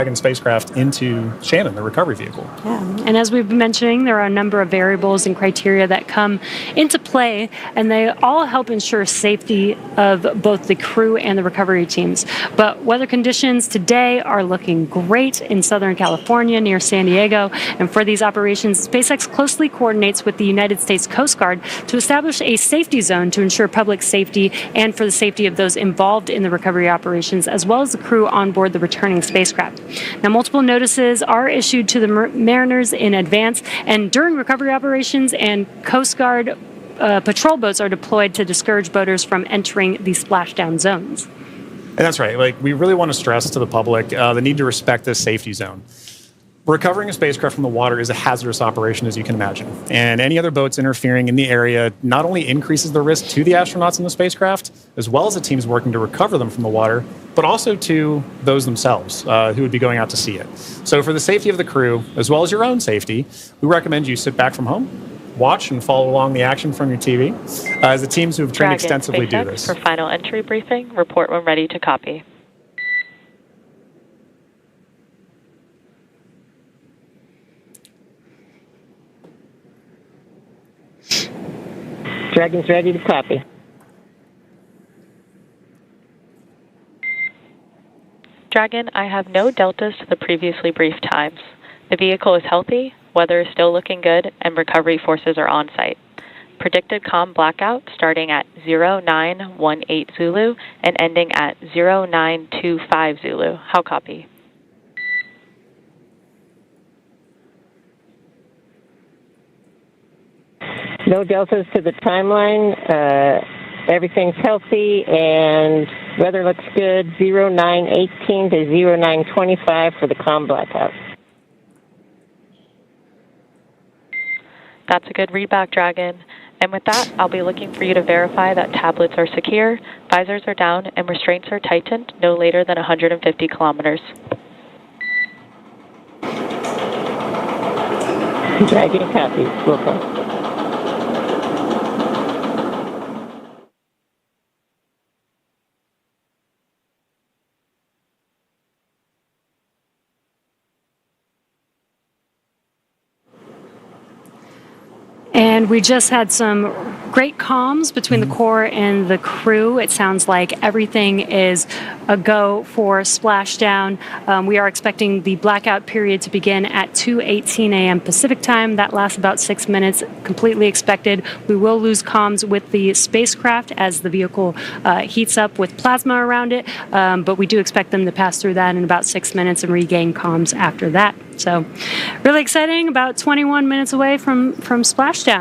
Dragon spacecraft into Shannon, the recovery vehicle. Yeah. And as we've been mentioning, there are a number of variables and criteria that come into play, and they all help ensure safety of both the crew and the recovery teams. But weather conditions today are looking great in Southern California near San Diego. And for these operations, SpaceX closely coordinates with the United States Coast Guard to establish a safety zone to ensure public safety and for the safety of those involved in the recovery operations, as well as the crew on board the returning spacecraft. Now, multiple notices are issued to the mariners in advance and during recovery operations, and Coast Guard patrol boats are deployed to discourage boaters from entering the splashdown zones. And that's right. We really want to stress to the public the need to respect this safety zone. Recovering a spacecraft from the water is a hazardous operation, as you can imagine. And any other boats interfering in the area not only increases the risk to the astronauts in the spacecraft, as well as the teams working to recover them from the water, but also to those themselves who would be going out to see it. So for the safety of the crew, as well as your own safety, we recommend you sit back from home, watch and follow along the action from your TV, as the teams who have trained extensively do this. For final entry briefing, report when ready to copy. Dragon's ready to copy. Dragon, I have no deltas to the previously briefed times. The vehicle is healthy, weather is still looking good, and recovery forces are on site. Predicted comm blackout starting at 0918 Zulu and ending at 0925 Zulu. How copy? No deltas to the timeline. Everything's healthy and weather looks good. 0918 to 0925 for the comm blackout. That's a good readback, Dragon. And with that, I'll be looking for you to verify that tablets are secure, visors are down, and restraints are tightened no later than 150 kilometers. Dragon copy. Welcome. And we just had some great comms between the core and the crew. It sounds like everything is a go for Splashdown. We are expecting the blackout period to begin at 2:18 a.m. Pacific time. That lasts about 6 minutes, completely expected. We will lose comms with the spacecraft as the vehicle heats up with plasma around it, but we do expect them to pass through that in about 6 minutes and regain comms after that. So really exciting, about 21 minutes away from Splashdown.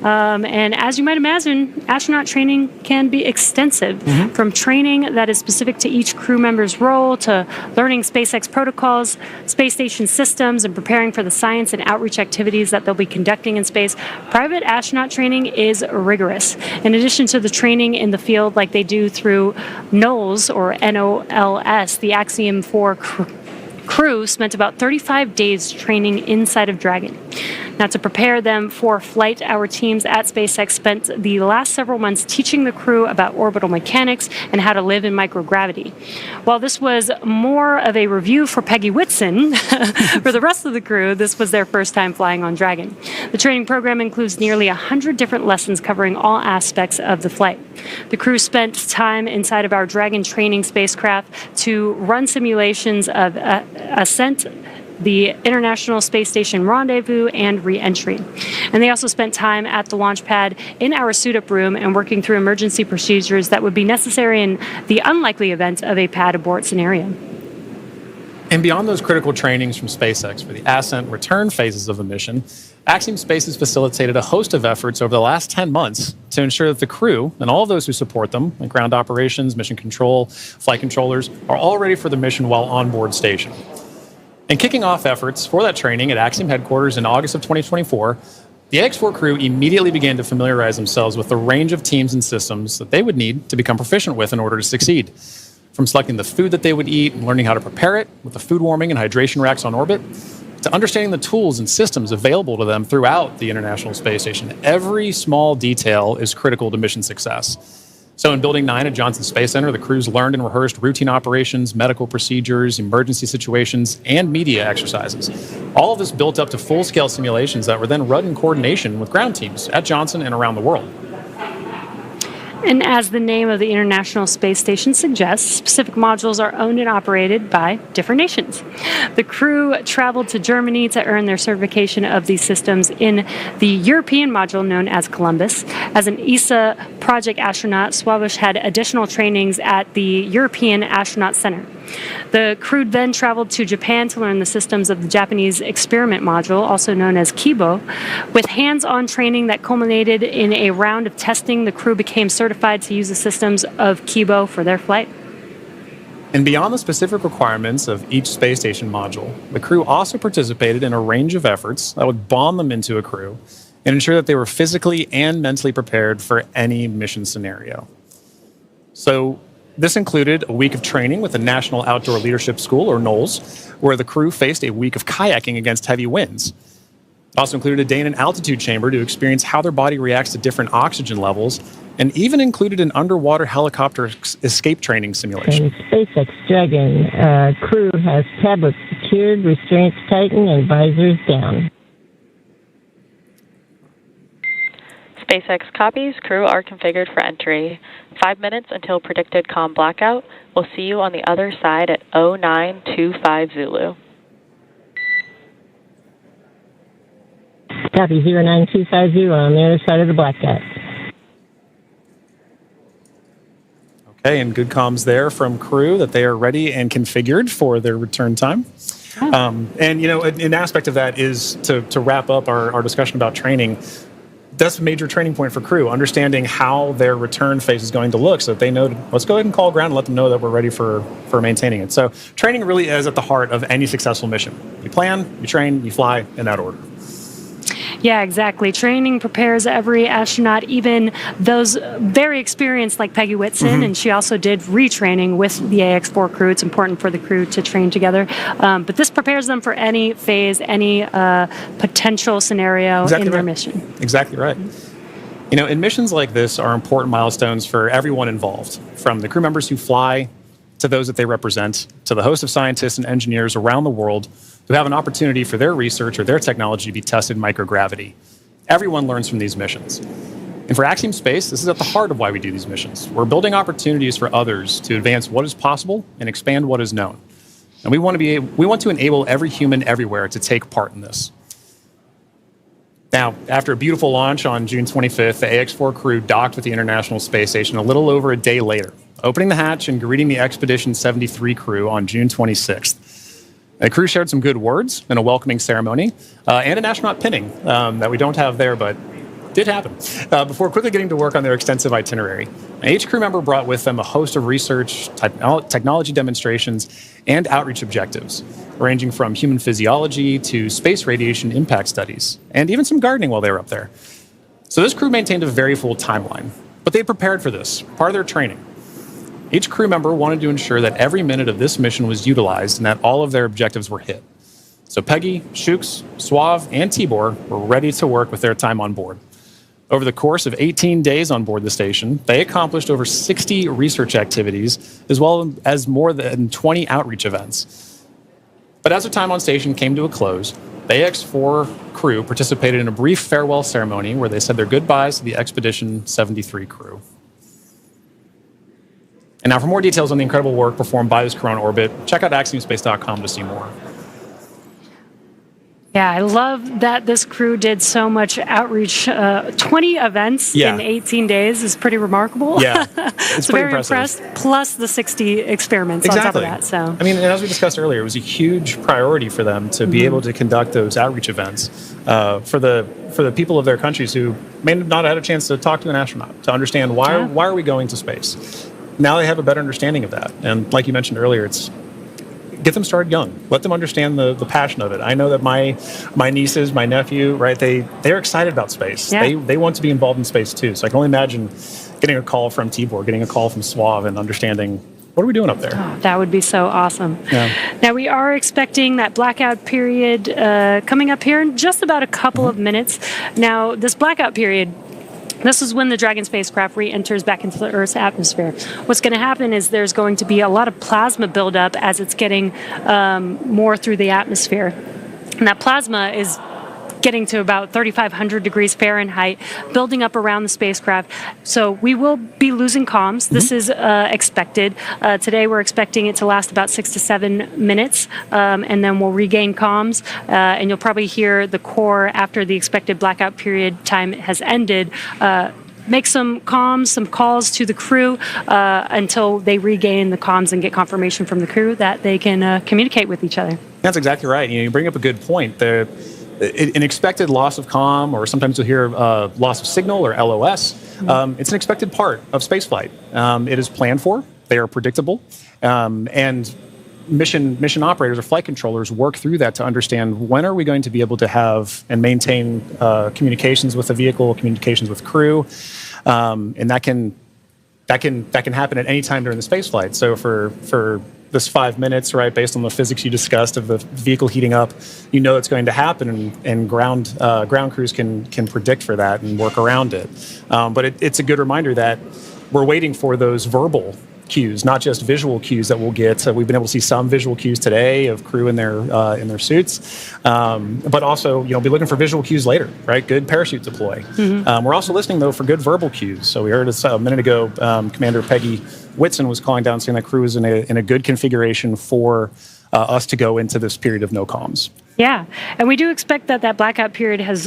And as you might imagine, astronaut training can be extensive, from training that is specific to each crew member's role to learning SpaceX protocols, space station systems, and preparing for the science and outreach activities that they'll be conducting in space. Private astronaut training is rigorous. In addition to the training in the field like they do through NOLS, or NOLS, the Axiom 4 crew spent about 35 days training inside of Dragon. Now, to prepare them for flight, our teams at SpaceX spent the last several months teaching the crew about orbital mechanics and how to live in microgravity. While this was more of a review for Peggy Whitson, for the rest of the crew, this was their first time flying on Dragon. The training program includes nearly 100 different lessons covering all aspects of the flight. The crew spent time inside of our Dragon training spacecraft to run simulations of ascent, the International Space Station rendezvous, and re-entry. And they also spent time at the launch pad in our suit-up room and working through emergency procedures that would be necessary in the unlikely event of a pad abort scenario. And beyond those critical trainings from SpaceX for the ascent and return phases of the mission, Axiom Space has facilitated a host of efforts over the last 10 months to ensure that the crew and all those who support them, like ground operations, mission control, flight controllers, are all ready for the mission while on board station. And kicking off efforts for that training at Axiom headquarters in August of 2024, the X4 crew immediately began to familiarize themselves with the range of teams and systems that they would need to become proficient with in order to succeed. From selecting the food that they would eat and learning how to prepare it with the food warming and hydration racks on orbit, to understanding the tools and systems available to them throughout the International Space Station. Every small detail is critical to mission success. So in Building 9 at Johnson Space Center, the crews learned and rehearsed routine operations, medical procedures, emergency situations, and media exercises. All of this built up to full-scale simulations that were then run in coordination with ground teams at Johnson and around the world. And as the name of the International Space Station suggests, specific modules are owned and operated by different nations. The crew traveled to Germany to earn their certification of these systems in the European module known as Columbus. As an ESA project astronaut, Sławosz had additional trainings at the European Astronaut Center. The crew then traveled to Japan to learn the systems of the Japanese experiment module, also known as Kibo. With hands-on training that culminated in a round of testing, the crew became certified to use the systems of Kibo for their flight. And beyond the specific requirements of each space station module, the crew also participated in a range of efforts that would bond them into a crew and ensure that they were physically and mentally prepared for any mission scenario. So this included a week of training with the National Outdoor Leadership School, or NOLS, where the crew faced a week of kayaking against heavy winds. It also included a day in an altitude chamber to experience how their body reacts to different oxygen levels, and even included an underwater helicopter escape training simulation. SpaceX Dragon crew has tablets secured, restraints tightened, and visors down. SpaceX copies. Crew are configured for entry. 5 minutes until predicted comm blackout. We'll see you on the other side at 0925 Zulu. Copy 09250 on the other side of the blackout. Okay, and good comms there from crew that they are ready and configured for their return time. And, you know, an aspect of that is to wrap up our discussion about training. That's a major training point for crew, understanding how their return phase is going to look so that they know, let's go ahead and call ground and let them know that we're ready for maintaining it. So training really is at the heart of any successful mission. You plan, you train, you fly in that order. Yeah, exactly. Training prepares every astronaut, even those very experienced like Peggy Whitson, and she also did retraining with the AX4 crew. It's important for the crew to train together. But this prepares them for any phase, any potential scenario in their mission. Exactly right. You know, and missions like this are important milestones for everyone involved, from the crew members who fly to those that they represent, to the host of scientists and engineers around the world who have an opportunity for their research or their technology to be tested in microgravity. Everyone learns from these missions. And for Axiom Space, this is at the heart of why we do these missions. We're building opportunities for others to advance what is possible and expand what is known. And we want to enable every human everywhere to take part in this. Now, after a beautiful launch on June 25th, the AX4 crew docked with the International Space Station a little over a day later, opening the hatch and greeting the Expedition 73 crew on June 26th. The crew shared some good words and a welcoming ceremony, and an astronaut pinning that we don't have there, but did happen, before quickly getting to work on their extensive itinerary. Each crew member brought with them a host of research, technology demonstrations, and outreach objectives, ranging from human physiology to space radiation impact studies, and even some gardening while they were up there. So this crew maintained a very full timeline, but they prepared for this, part of their training. Each crew member wanted to ensure that every minute of this mission was utilized and that all of their objectives were hit. So Peggy, Shooks, Swav, and Tibor were ready to work with their time on board. Over the course of 18 days on board the station, they accomplished over 60 research activities, as well as more than 20 outreach events. But as their time on station came to a close, the AX4 crew participated in a brief farewell ceremony where they said their goodbyes to the Expedition 73 crew. And now for more details on the incredible work performed by this crew on orbit, check out axiomspace.com to see more. Yeah, I love that this crew did so much outreach. 20 events in 18 days is pretty remarkable. Yeah, it's so pretty very impressive. impressed. Plus the 60 experiments on top of that. So I mean, and as we discussed earlier, it was a huge priority for them to be able to conduct those outreach events for the people of their countries who may not have had a chance to talk to an astronaut, to understand why are we going to space. Now they have a better understanding of that. And like you mentioned earlier, it's get them started young. Let them understand the passion of it. I know that my nieces, my nephew, right, they're excited about space. Yeah. They want to be involved in space too. So I can only imagine getting a call from Tibor, getting a call from Swav, and understanding, what are we doing up there? Oh, that would be so awesome. Yeah. Now, we are expecting that blackout period coming up here in just about a couple of minutes. Now, this blackout period, This is when the Dragon spacecraft re-enters back into the Earth's atmosphere. What's going to happen is there's going to be a lot of plasma buildup as it's getting more through the atmosphere. And that plasma is getting to about 3,500 degrees Fahrenheit, building up around the spacecraft. So we will be losing comms. This is expected. Today we're expecting it to last about 6 to 7 minutes, and then we'll regain comms. And you'll probably hear the core, after the expected blackout period time has ended, make some comms, some calls to the crew until they regain the comms and get confirmation from the crew that they can communicate with each other. That's exactly right. You bring up a good point. An expected loss of comm, or sometimes you'll hear loss of signal, or LOS, it's an expected part of spaceflight. It is planned for. They are predictable. And mission operators or flight controllers work through that to understand when are we going to be able to have and maintain communications with the vehicle, communications with crew, and that can happen at any time during the spaceflight. So for this 5 minutes, right, based on the physics you discussed of the vehicle heating up, it's going to happen, and ground crews can predict for that and work around it. But it's a good reminder that we're waiting for those verbal cues, not just visual cues that we'll get. So we've been able to see some visual cues today of crew in their suits, but also be looking for visual cues later, right? Good parachute deploy. We're also listening though for good verbal cues. So we heard a minute ago, Commander Peggy Whitson was calling down saying that crew is in a good configuration for us to go into this period of no comms. Yeah, and we do expect that blackout period has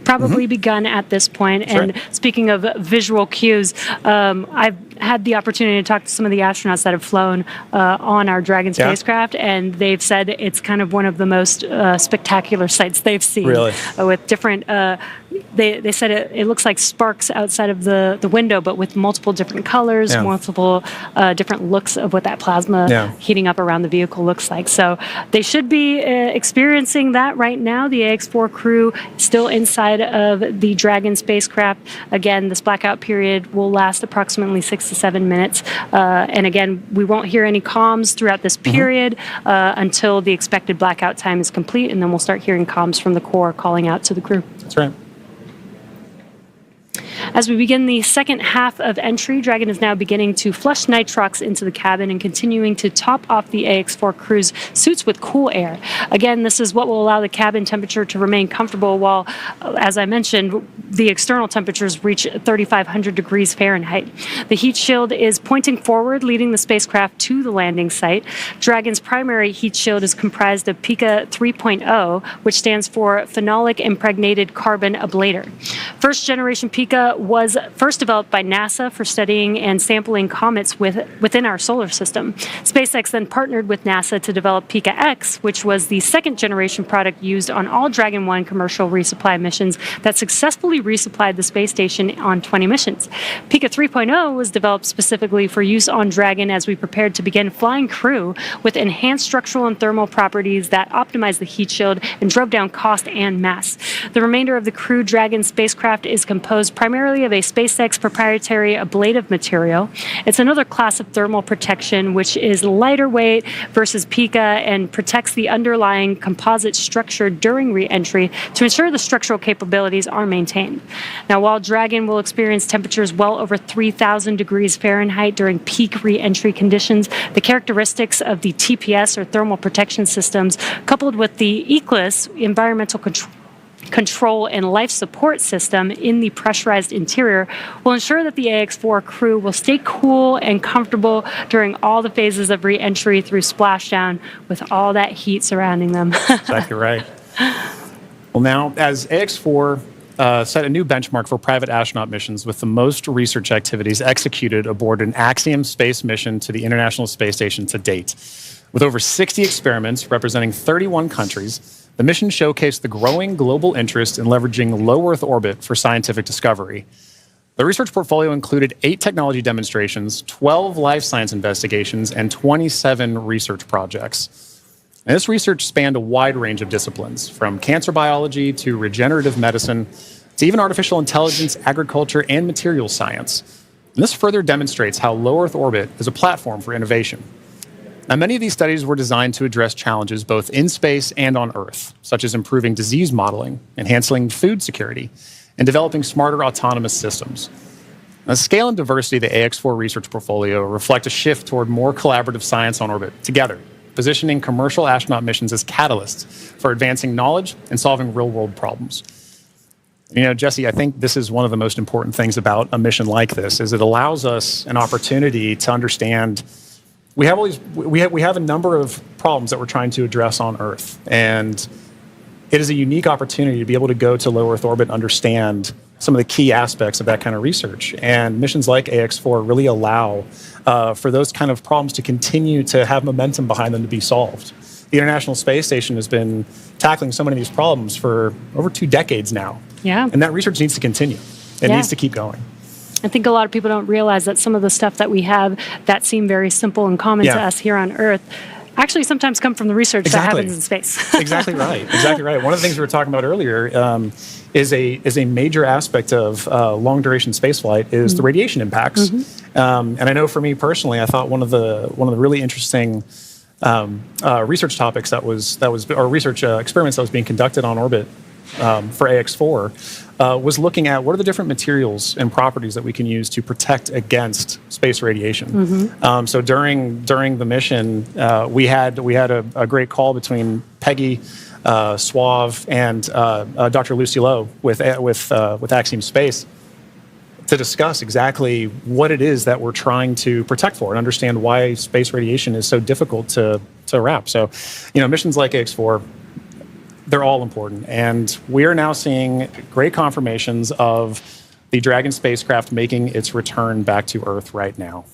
probably begun at this point. That's and right. Speaking of visual cues, I've had the opportunity to talk to some of the astronauts that have flown on our Dragon spacecraft, and they've said it's kind of one of the most spectacular sights they've seen. Really? With different, they said it looks like sparks outside of the window, but with multiple different colors, multiple different looks of what that plasma heating up around the vehicle looks like. So they should be experiencing that right now. The AX-4 crew still inside of the Dragon spacecraft. Again, this blackout period will last approximately 6 to 7 minutes. And again, we won't hear any comms throughout this period until the expected blackout time is complete, and then we'll start hearing comms from the core calling out to the crew. That's right. As we begin the second half of entry, Dragon is now beginning to flush nitrox into the cabin and continuing to top off the AX-4 crew's suits with cool air. Again, this is what will allow the cabin temperature to remain comfortable while, as I mentioned, the external temperatures reach 3,500 degrees Fahrenheit. The heat shield is pointing forward, leading the spacecraft to the landing site. Dragon's primary heat shield is comprised of Pica 3.0, which stands for Phenolic Impregnated Carbon Ablator. First generation Pica was first developed by NASA for studying and sampling comets within our solar system. SpaceX then partnered with NASA to develop Pica X, which was the second generation product used on all Dragon 1 commercial resupply missions that successfully resupplied the space station on 20 missions. Pica 3.0 was developed specifically for use on Dragon as we prepared to begin flying crew with enhanced structural and thermal properties that optimized the heat shield and drove down cost and mass. The remainder of the Crew Dragon spacecraft is composed primarily of a SpaceX proprietary ablative material. It's another class of thermal protection which is lighter weight versus Pica and protects the underlying composite structure during re-entry to ensure the structural capabilities are maintained. Now, while Dragon will experience temperatures well over 3,000 degrees Fahrenheit during peak re-entry conditions, the characteristics of the TPS, or thermal protection systems, coupled with the ECLIS, environmental control and life support system in the pressurized interior, will ensure that the AX-4 crew will stay cool and comfortable during all the phases of re-entry through splashdown with all that heat surrounding them. Exactly right. Well, now, as AX-4 set a new benchmark for private astronaut missions with the most research activities executed aboard an Axiom space mission to the International Space Station to date. With over 60 experiments representing 31 countries, the mission showcased the growing global interest in leveraging low Earth orbit for scientific discovery. The research portfolio included 8 technology demonstrations, 12 life science investigations, and 27 research projects. And this research spanned a wide range of disciplines, from cancer biology to regenerative medicine, to even artificial intelligence, agriculture, and materials science. And this further demonstrates how low Earth orbit is a platform for innovation. Now, many of these studies were designed to address challenges both in space and on Earth, such as improving disease modeling, enhancing food security, and developing smarter autonomous systems. The scale and diversity of the AX4 research portfolio reflect a shift toward more collaborative science on orbit together, positioning commercial astronaut missions as catalysts for advancing knowledge and solving real-world problems. You know, Jesse, I think this is one of the most important things about a mission like this, is it allows us an opportunity to understand we have a number of problems that we're trying to address on Earth, and it is a unique opportunity to be able to go to low Earth orbit and understand some of the key aspects of that kind of research. And missions like AX4 really allow for those kind of problems to continue to have momentum behind them to be solved. The International Space Station has been tackling so many of these problems for over 2 decades now. Yeah. And that research needs to continue. It needs to keep going. I think a lot of people don't realize that some of the stuff that we have that seem very simple and common to us here on Earth actually sometimes come from the research that happens in space. Exactly right. Exactly right. One of the things we were talking about earlier is a major aspect of long duration spaceflight is the radiation impacts. And I know for me personally, I thought one of the really interesting research topics or research experiments that was being conducted on orbit for AX4 was looking at what are the different materials and properties that we can use to protect against space radiation. So during the mission, we had a great call between Peggy, Swav, and Dr. Lucy Lowe with Axiom Space to discuss exactly what it is that we're trying to protect for and understand why space radiation is so difficult to wrap. So, you know, missions like AX4, they're all important. And we are now seeing great confirmations of the Dragon spacecraft making its return back to Earth right now.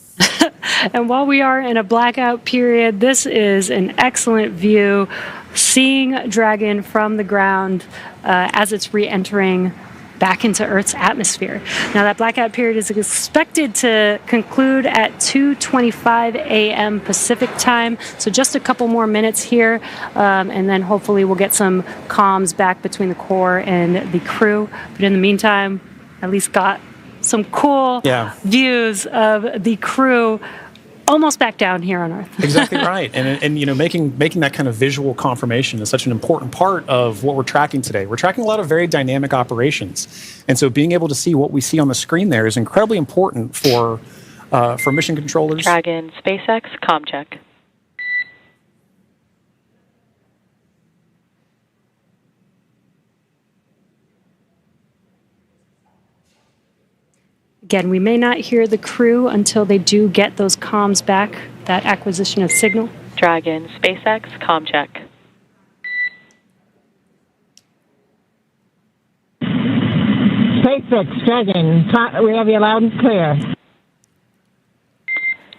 And while we are in a blackout period, this is an excellent view, seeing Dragon from the ground as it's re-entering back into Earth's atmosphere. Now, that blackout period is expected to conclude at 2:25 a.m. Pacific time, so just a couple more minutes here, and then hopefully we'll get some comms back between the core and the crew. But in the meantime, at least got some cool views of the crew almost back down here on Earth. Exactly right. And you know, making that kind of visual confirmation is such an important part of what we're tracking today. We're tracking a lot of very dynamic operations. And so being able to see what we see on the screen there is incredibly important for mission controllers. Dragon, SpaceX, comm check. Again, we may not hear the crew until they do get those comms back, that acquisition of signal. Dragon, SpaceX, comm check. SpaceX, Dragon, we have you loud and clear.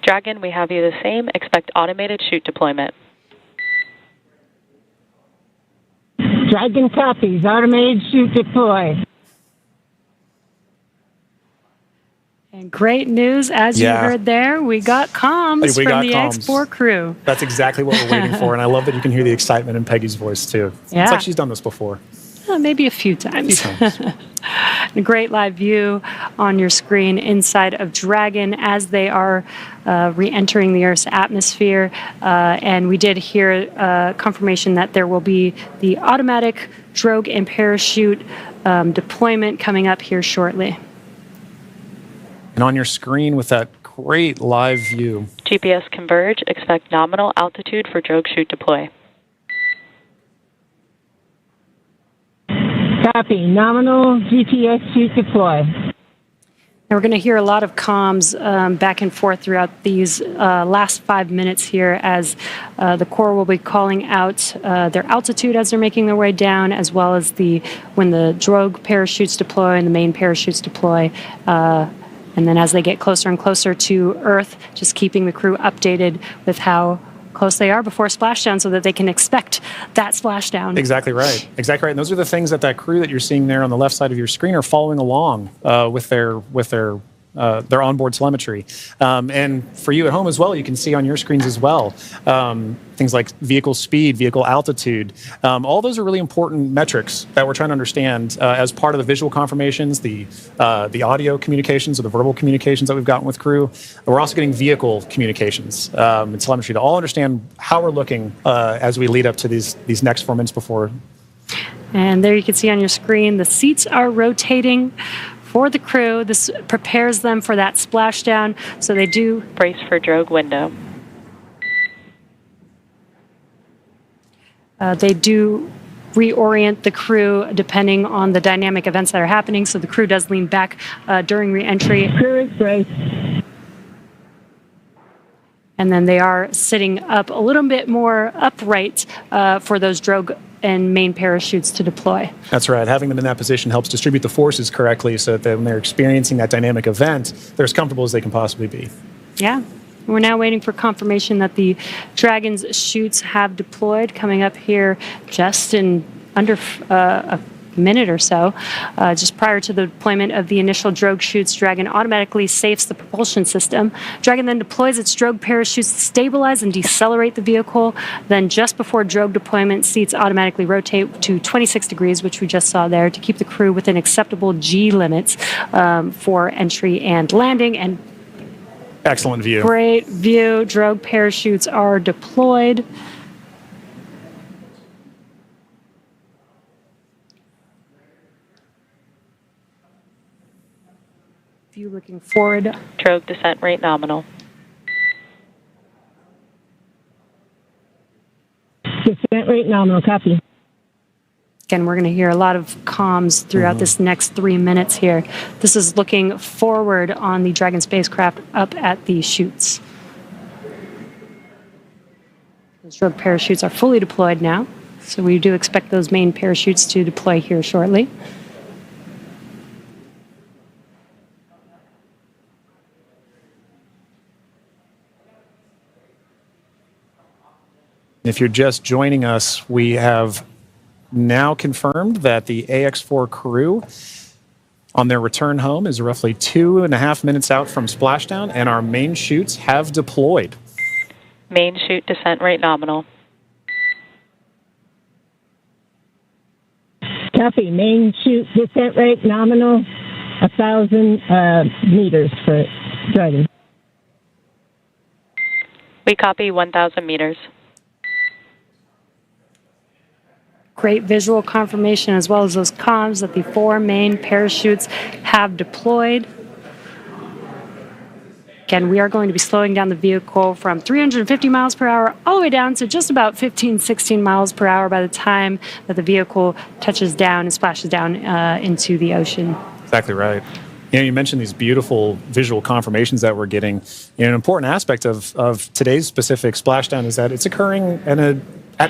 Dragon, we have you the same. Expect automated chute deployment. Dragon copies, automated chute deploy. And great news, as you heard there, we got comms from the X4 crew. That's exactly what we're waiting for, and I love that you can hear the excitement in Peggy's voice, too. It's like she's done this before. Maybe a few times. A great live view on your screen inside of Dragon as they are re-entering the Earth's atmosphere. And we did hear confirmation that there will be the automatic drogue and parachute deployment coming up here shortly. And on your screen with that great live view. GPS converge. Expect nominal altitude for drogue chute deploy. Copy. Nominal GPS chute deploy. And we're going to hear a lot of comms back and forth throughout these last 5 minutes here as the core will be calling out their altitude as they're making their way down, as well as when the drogue parachutes deploy and the main parachutes deploy. And then as they get closer and closer to Earth, just keeping the crew updated with how close they are before splashdown so that they can expect that splashdown. Exactly right. Exactly right. And those are the things that crew that you're seeing there on the left side of your screen are following along with their onboard telemetry. And for you at home as well, you can see on your screens as well things like vehicle speed, vehicle altitude. All those are really important metrics that we're trying to understand as part of the visual confirmations, the audio communications or the verbal communications that we've gotten with crew. We're also getting vehicle communications and telemetry to all understand how we're looking as we lead up to these next 4 minutes before. And there you can see on your screen, the seats are rotating for the crew. This prepares them for that splashdown, so they do Brace for drogue window. They do reorient the crew depending on the dynamic events that are happening. So the crew does lean back during re-entry. Crew is braced. And then they are sitting up a little bit more upright for those drogue and main parachutes to deploy. That's right. Having them in that position helps distribute the forces correctly so that when they're experiencing that dynamic event, they're as comfortable as they can possibly be. Yeah. We're now waiting for confirmation that the Dragon's chutes have deployed, coming up here just in under a minute or so. Just prior to the deployment of the initial drogue chutes, Dragon automatically safes the propulsion system. Dragon then deploys its drogue parachutes to stabilize and decelerate the vehicle. Then just before drogue deployment, seats automatically rotate to 26 degrees, which we just saw there, to keep the crew within acceptable G limits for entry and landing. And excellent view. great view. Drogue parachutes are deployed. View looking forward. Drogue descent rate nominal. Descent rate nominal, copy. Again, we're going to hear a lot of comms throughout this next 3 minutes here. This is looking forward on the Dragon spacecraft up at the chutes. Those drogue parachutes are fully deployed now, so we do expect those main parachutes to deploy here shortly. If you're just joining us, we have now confirmed that the AX-4 crew on their return home is roughly 2.5 minutes out from splashdown, and our main chutes have deployed. Main chute descent rate nominal. Copy. Main chute descent rate nominal, 1,000 meters for Dragon. We copy 1,000 meters. Great visual confirmation as well as those comms that the 4 main parachutes have deployed. Again, we are going to be slowing down the vehicle from 350 miles per hour all the way down to just about 15, 16 miles per hour by the time that the vehicle touches down and splashes down into the ocean. Exactly right. You know, you mentioned these beautiful visual confirmations that we're getting. You know, an important aspect of today's specific splashdown is that it's occurring at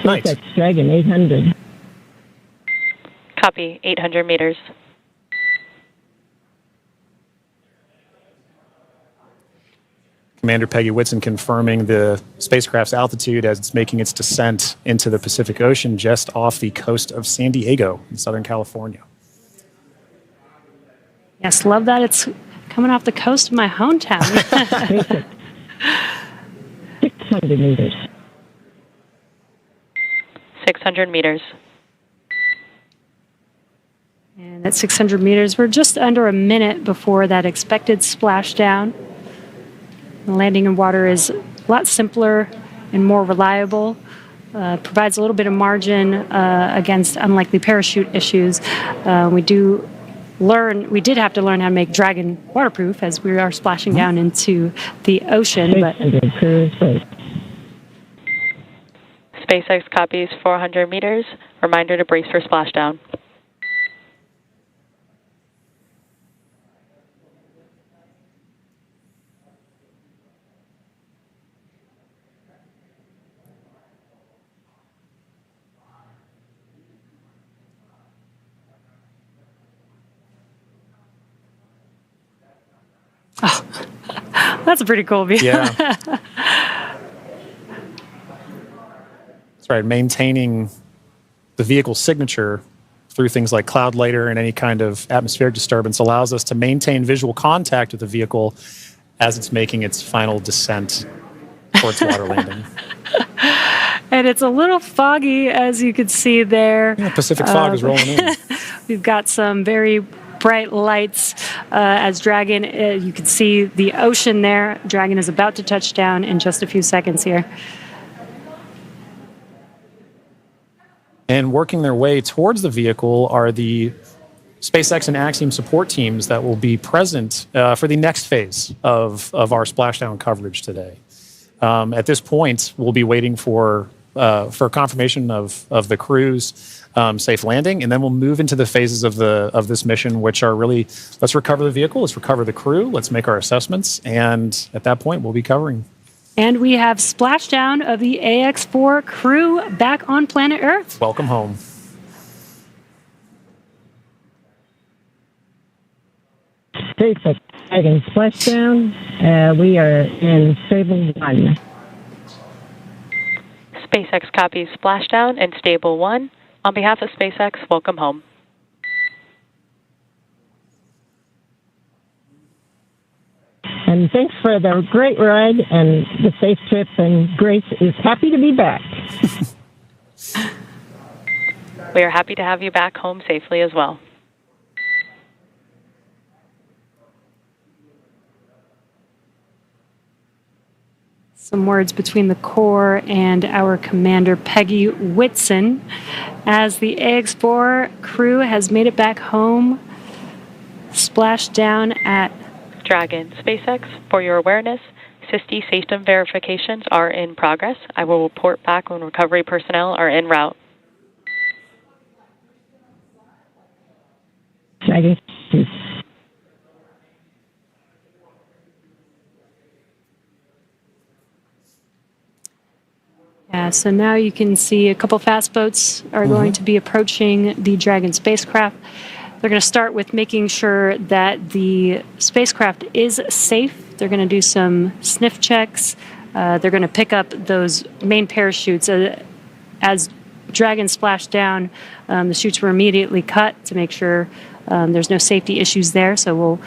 night. That's Dragon 800. Copy 800 meters. Commander Peggy Whitson confirming the spacecraft's altitude as it's making its descent into the Pacific Ocean just off the coast of San Diego in Southern California. Yes, love that it's coming off the coast of my hometown. 600 meters. 600 meters. And at 600 meters, we're just under a minute before that expected splashdown. The landing in water is a lot simpler and more reliable. Provides a little bit of margin against unlikely parachute issues. We did have to learn how to make Dragon waterproof as we are splashing down into the ocean. But SpaceX copies 400 meters. Reminder to brace for splashdown. Oh, that's a pretty cool view. Yeah. That's right. Maintaining the vehicle's signature through things like cloud lighter and any kind of atmospheric disturbance allows us to maintain visual contact with the vehicle as it's making its final descent towards water landing. And it's a little foggy, as you can see there. Yeah, Pacific fog is rolling in. We've got some very bright lights as Dragon, you can see the ocean there. Dragon is about to touch down in just a few seconds here. And working their way towards the vehicle are the SpaceX and Axiom support teams that will be present for the next phase of our splashdown coverage today. At this point, we'll be waiting for confirmation of the crew's safe landing, and then we'll move into the phases of this mission, which are really, let's recover the vehicle, let's recover the crew, let's make our assessments, and at that point, we'll be covering. And we have splashdown of the AX4 crew back on planet Earth. Welcome home. SpaceX Dragon Splashdown. We are in Stable 1. SpaceX copies Splashdown in Stable 1. On behalf of SpaceX, welcome home. And thanks for the great ride and the safe trip, and Grace is happy to be back. We are happy to have you back home safely as well. Some words between the core and our commander, Peggy Whitson, as the AX4 crew has made it back home, splashed down at Dragon. SpaceX, for your awareness, SISTI system verifications are in progress. I will report back when recovery personnel are en route. Dragon. Yeah, so now you can see a couple fast boats are going to be approaching the Dragon spacecraft. They're going to start with making sure that the spacecraft is safe. They're going to do some sniff checks. They're going to pick up those main parachutes. As Dragon splashed down, the chutes were immediately cut to make sure there's no safety issues there. So we'll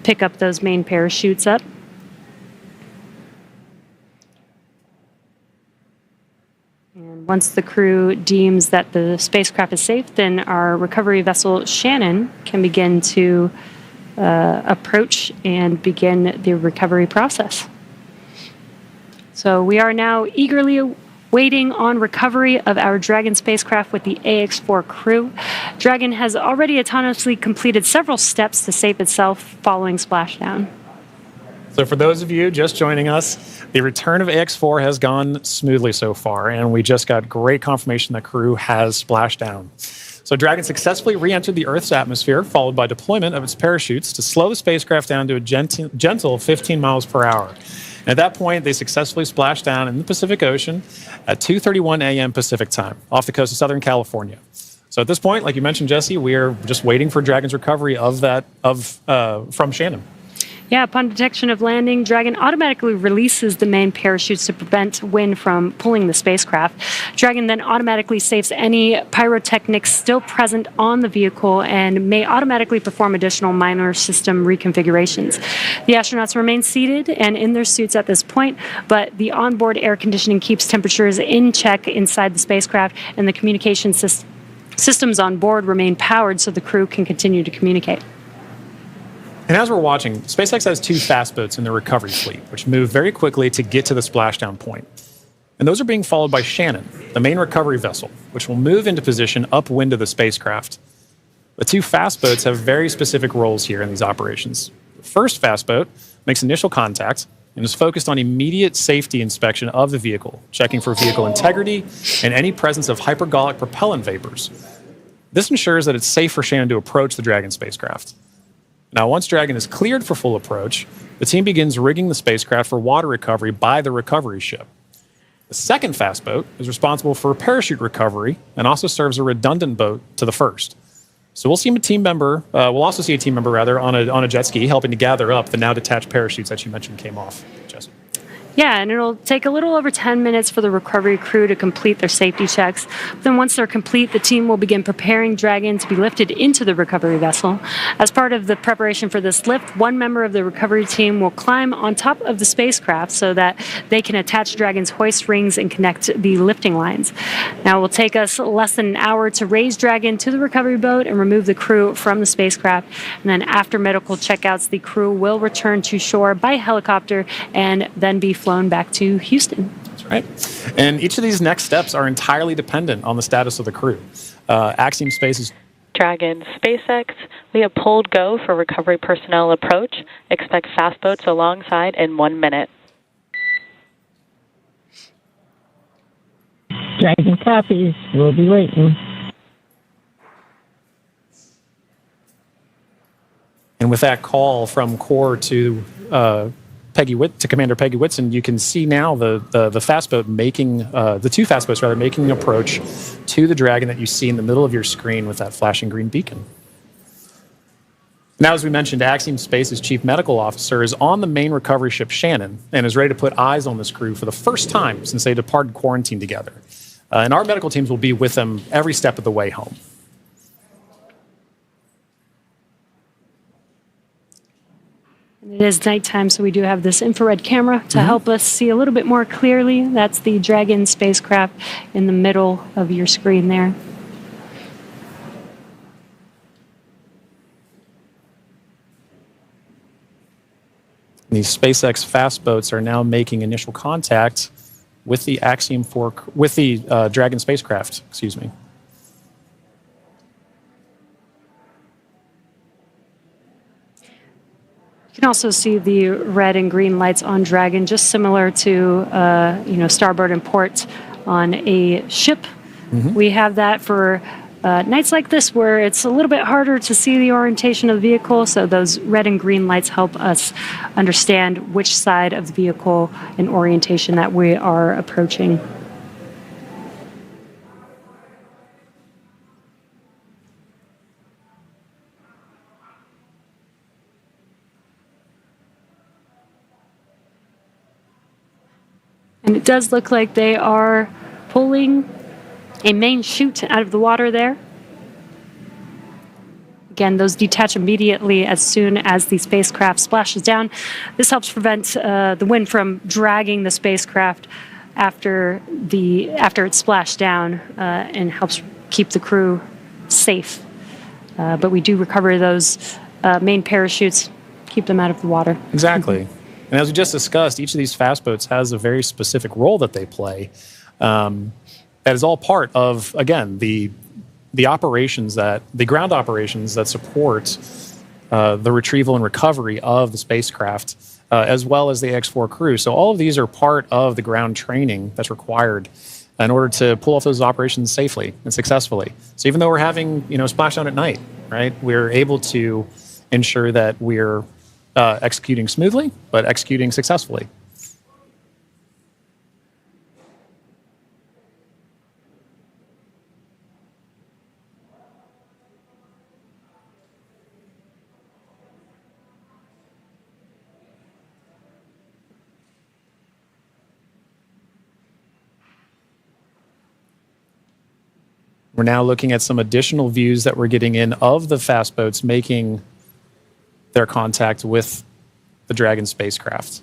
pick up those main parachutes up. And once the crew deems that the spacecraft is safe, then our recovery vessel Shannon can begin to approach and begin the recovery process. So we are now eagerly waiting on recovery of our Dragon spacecraft with the AX4 crew. Dragon has already autonomously completed several steps to save itself following splashdown. So for those of you just joining us, the return of AX4 has gone smoothly so far, and we just got great confirmation that crew has splashed down. So Dragon successfully re-entered the Earth's atmosphere, followed by deployment of its parachutes to slow the spacecraft down to a gentle 15 miles per hour. And at that point, they successfully splashed down in the Pacific Ocean at 2:31 a.m. Pacific time, off the coast of Southern California. So at this point, like you mentioned, Jesse, we are just waiting for Dragon's recovery from Shannon. Yeah, upon detection of landing, Dragon automatically releases the main parachutes to prevent wind from pulling the spacecraft. Dragon then automatically saves any pyrotechnics still present on the vehicle and may automatically perform additional minor system reconfigurations. The astronauts remain seated and in their suits at this point, but the onboard air conditioning keeps temperatures in check inside the spacecraft, and the communication systems on board remain powered so the crew can continue to communicate. And as we're watching, SpaceX has two fast boats in the recovery fleet, which move very quickly to get to the splashdown point. And those are being followed by Shannon, the main recovery vessel, which will move into position upwind of the spacecraft. The two fast boats have very specific roles here in these operations. The first fast boat makes initial contact and is focused on immediate safety inspection of the vehicle, checking for vehicle integrity and any presence of hypergolic propellant vapors. This ensures that it's safe for Shannon to approach the Dragon spacecraft. Now, once Dragon is cleared for full approach, the team begins rigging the spacecraft for water recovery by the recovery ship. The second fast boat is responsible for parachute recovery and also serves a redundant boat to the first. So we'll also see a team member on a jet ski helping to gather up the now detached parachutes that you mentioned came off, Jesse. Yeah, and it'll take a little over 10 minutes for the recovery crew to complete their safety checks. Then once they're complete, the team will begin preparing Dragon to be lifted into the recovery vessel. As part of the preparation for this lift, one member of the recovery team will climb on top of the spacecraft so that they can attach Dragon's hoist rings and connect the lifting lines. Now, it will take us less than an hour to raise Dragon to the recovery boat and remove the crew from the spacecraft. And then after medical checkouts, the crew will return to shore by helicopter and then be flown back to Houston. That's right. Right? And each of these next steps are entirely dependent on the status of the crew. Axiom Space is Dragon, SpaceX, we have pulled go for recovery personnel approach. Expect fast boats alongside in 1 minute. Dragon copies. We'll be waiting. And with that call from Core to Commander Peggy Whitson, you can see now the fast boat making the two fast boats making an approach to the Dragon that you see in the middle of your screen with that flashing green beacon. Now, as we mentioned, Axiom Space's Chief Medical Officer is on the main recovery ship Shannon and is ready to put eyes on this crew for the first time since they departed quarantine together. And our medical teams will be with them every step of the way home. It is nighttime, so we do have this infrared camera to help us see a little bit more clearly. That's the Dragon spacecraft in the middle of your screen there. These SpaceX fast boats are now making initial contact with the Dragon spacecraft. Excuse me. You can also see the red and green lights on Dragon, just similar to starboard and port on a ship. We have that for nights like this where it's a little bit harder to see the orientation of the vehicle, so those red and green lights help us understand which side of the vehicle and orientation that we are approaching. And it does look like they are pulling a main chute out of the water there. Again, those detach immediately as soon as the spacecraft splashes down. This helps prevent the wind from dragging the spacecraft after it's splashed down and helps keep the crew safe. But we do recover those main parachutes, keep them out of the water. Exactly. And as we just discussed, each of these fast boats has a very specific role that they play. That is all part of, again, the ground operations that support the retrieval and recovery of the spacecraft, as well as the X4 crew. So all of these are part of the ground training that's required in order to pull off those operations safely and successfully. So even though we're having, splashdown at night, right, we're able to ensure that we're executing smoothly, but executing successfully. We're now looking at some additional views that we're getting in of the fast boats making their contact with the Dragon spacecraft.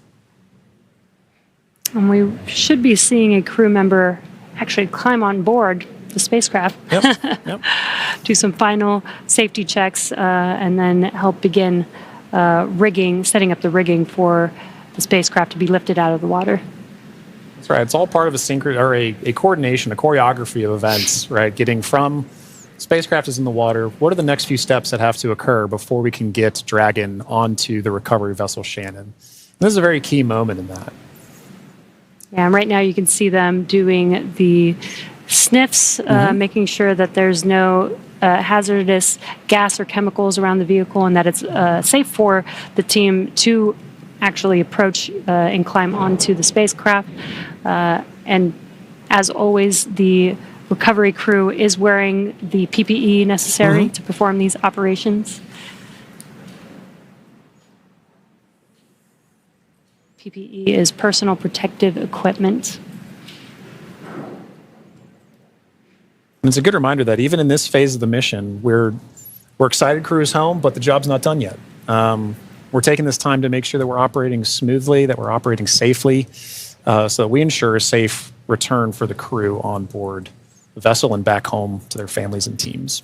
And we should be seeing a crew member actually climb on board the spacecraft. Yep. Do some final safety checks and then help begin setting up the rigging for the spacecraft to be lifted out of the water. That's right. It's all part of a coordination, a choreography of events, right? Getting from spacecraft is in the water. What are the next few steps that have to occur before we can get Dragon onto the recovery vessel Shannon? And this is a very key moment in that. Yeah, and right now you can see them doing the sniffs, making sure that there's no hazardous gas or chemicals around the vehicle and that it's safe for the team to actually approach and climb onto the spacecraft. And as always, the recovery crew is wearing the PPE necessary to perform these operations. PPE is personal protective equipment. And it's a good reminder that even in this phase of the mission, we're excited crew is home, but the job's not done yet. We're taking this time to make sure that we're operating smoothly, that we're operating safely, so that we ensure a safe return for the crew on board the vessel and back home to their families and teams.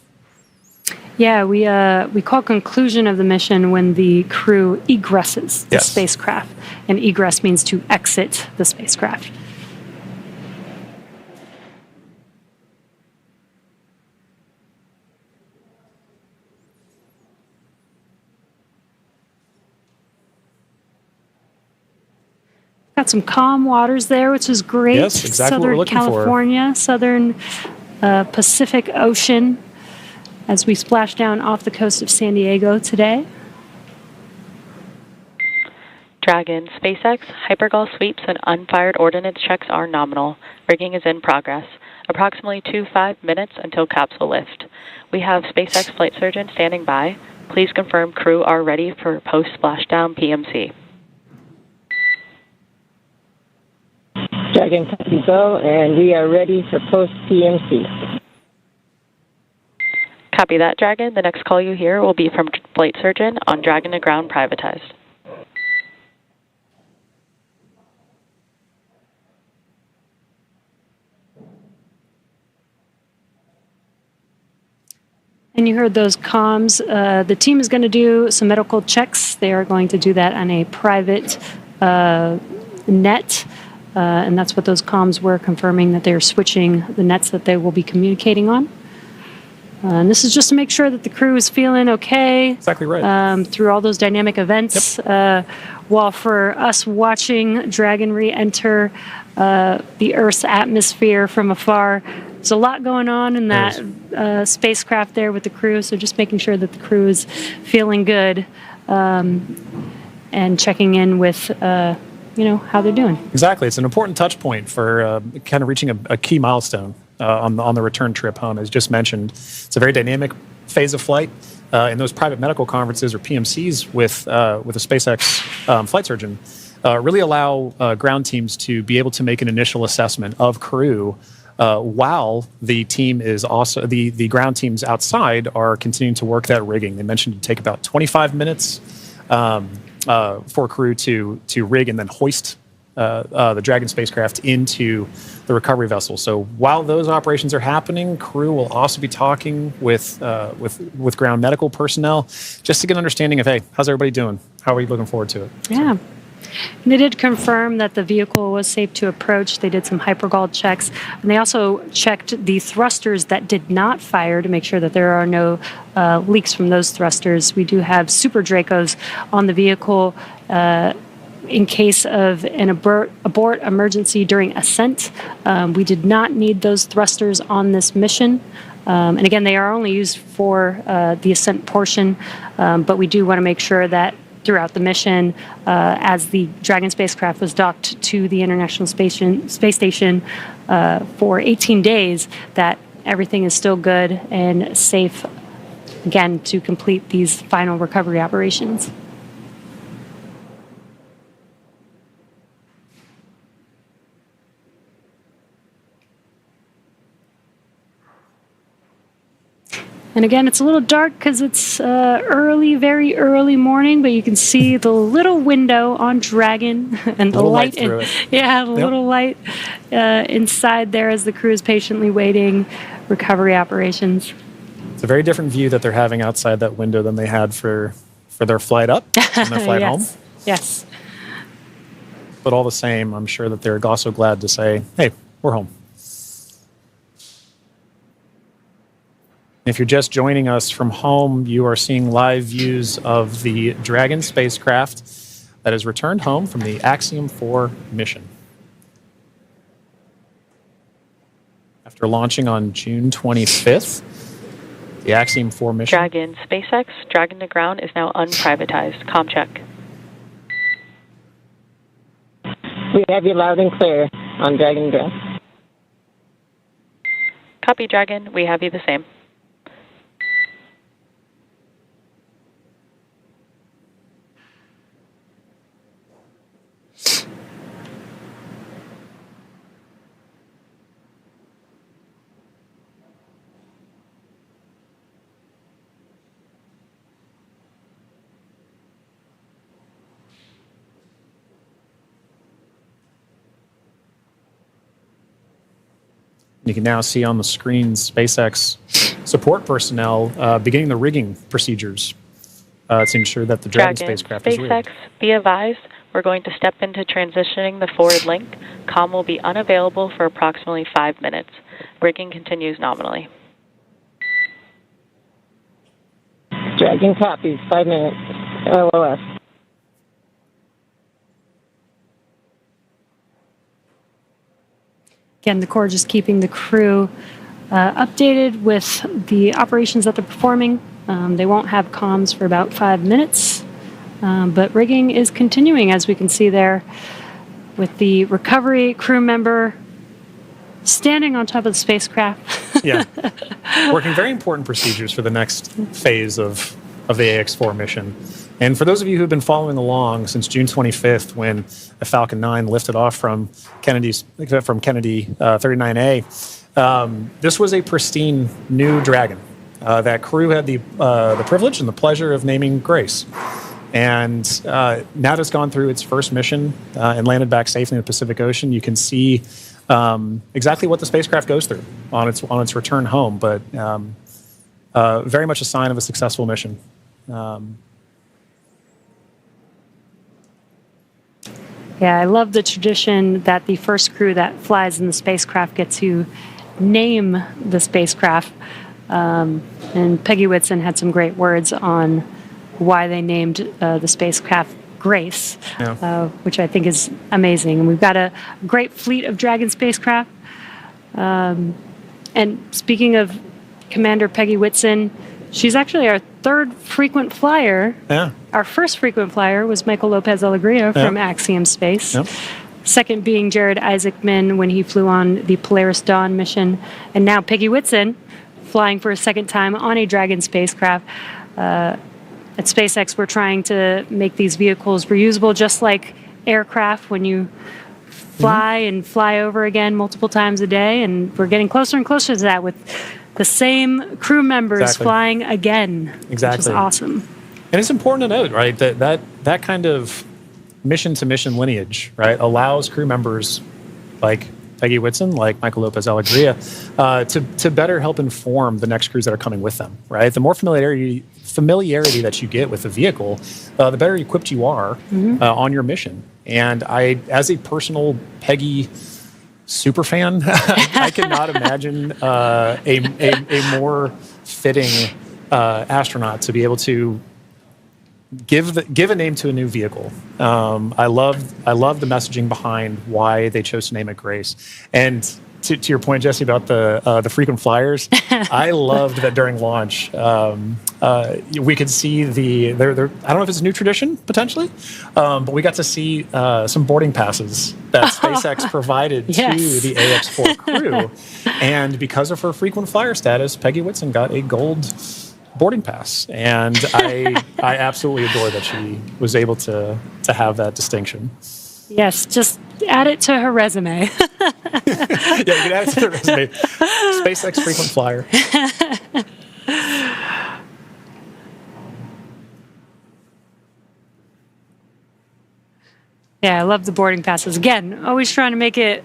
Yeah, we call conclusion of the mission when the crew egresses the spacecraft. And egress means to exit the spacecraft. Got some calm waters there, which is great. Yes, exactly what we're Southern looking for. California, Southern Pacific Ocean, as we splash down off the coast of San Diego today. Dragon, SpaceX, hypergol sweeps, and unfired ordnance checks are nominal. Rigging is in progress. Approximately 5 minutes until capsule lift. We have SpaceX flight surgeon standing by. Please confirm crew are ready for post-splashdown PMC. Dragon, copy, go, and we are ready for post-PMC. Copy that, Dragon. The next call you hear will be from flight surgeon on Dragon to ground privatized. And you heard those comms. The team is going to do some medical checks. They are going to do that on a private net. And that's what those comms were, confirming that they're switching the nets that they will be communicating on. And this is just to make sure that the crew is feeling okay. Exactly right. Through all those dynamic events. Yep. While for us watching Dragon re-enter the Earth's atmosphere from afar, there's a lot going on in that spacecraft there with the crew. So just making sure that the crew is feeling good and checking in with how they're doing. Exactly. It's an important touch point for kind of reaching a key milestone on the return trip home. As just mentioned, it's a very dynamic phase of flight. In those private medical conferences or PMCs with a SpaceX flight surgeon, really allow ground teams to be able to make an initial assessment of crew while the team is also the ground teams outside are continuing to work that rigging. They mentioned it take about 25 minutes for crew to rig and then hoist the Dragon spacecraft into the recovery vessel. So while those operations are happening, crew will also be talking with ground medical personnel just to get an understanding of, hey, how's everybody doing? How are you looking forward to it? Yeah. And they did confirm that the vehicle was safe to approach. They did some hypergol checks. And they also checked the thrusters that did not fire to make sure that there are no leaks from those thrusters. We do have Super Dracos on the vehicle in case of an abort emergency during ascent. We did not need those thrusters on this mission. And again, they are only used for the ascent portion, but we do want to make sure that throughout the mission, as the Dragon spacecraft was docked to the International Space Station for 18 days, that everything is still good and safe, again, to complete these final recovery operations. And again, it's a little dark because it's very early morning, but you can see the little window on Dragon and the light. Little light inside there as the crew is patiently waiting recovery operations. It's a very different view that they're having outside that window than they had for their flight up and their flight home. Yes. But all the same, I'm sure that they're also glad to say, hey, we're home. If you're just joining us from home, you are seeing live views of the Dragon spacecraft that has returned home from the Axiom 4 mission. After launching on June 25th, the Axiom 4 mission... Dragon, SpaceX, Dragon to ground is now unprivatized. Comm check. We have you loud and clear on Dragon ground. Copy, Dragon. We have you the same. You can now see on the screen SpaceX support personnel beginning the rigging procedures to ensure that the Dragon spacecraft is rigged. SpaceX, be advised, we're going to step into transitioning the forward link. Comm will be unavailable for approximately 5 minutes. Rigging continues nominally. Dragon copies, 5 minutes. LOS. Again, the Corps just keeping the crew updated with the operations that they're performing. They won't have comms for about 5 minutes, but rigging is continuing, as we can see there, with the recovery crew member standing on top of the spacecraft. Yeah. Working very important procedures for the next phase of the AX-4 mission. And for those of you who've been following along since June 25th, when the Falcon 9 lifted off from Kennedy 39A, this was a pristine new Dragon. That crew had the privilege and the pleasure of naming Grace. And now that it's gone through its first mission and landed back safely in the Pacific Ocean, you can see exactly what the spacecraft goes through on its return home, but very much a sign of a successful mission. Yeah, I love the tradition that the first crew that flies in the spacecraft get to name the spacecraft. And Peggy Whitson had some great words on why they named the spacecraft Grace, which I think is amazing. And we've got a great fleet of Dragon spacecraft. And speaking of Commander Peggy Whitson, she's actually our third frequent flyer. Yeah. Our first frequent flyer was Michael Lopez Alegria from Axiom Space. Yep. Second being Jared Isaacman when he flew on the Polaris Dawn mission. And now Peggy Whitson flying for a second time on a Dragon spacecraft. At SpaceX, we're trying to make these vehicles reusable, just like aircraft when you fly and fly over again multiple times a day. And we're getting closer and closer to that with the same crew members flying again, which is awesome. And it's important to note, right, that kind of mission-to-mission lineage, right, allows crew members like Peggy Whitson, like Michael Lopez Alegria, to better help inform the next crews that are coming with them, right? The more familiarity that you get with the vehicle, the better equipped you are on your mission. And I, as a personal Peggy super fan, I cannot imagine a more fitting astronaut to be able to give a name to a new vehicle. I love the messaging behind why they chose to name it Grace. And to your point, Jesse, about the frequent flyers, I loved that during launch we could see I don't know if it's a new tradition potentially, but we got to see some boarding passes that SpaceX provided to the AX-4 crew, and because of her frequent flyer status, Peggy Whitson got a gold boarding pass, and I absolutely adore that she was able to have that distinction. Yes, just add it to her resume. Yeah, you can add it to the resume. SpaceX frequent flyer. Yeah, I love the boarding passes. Again, always trying to make it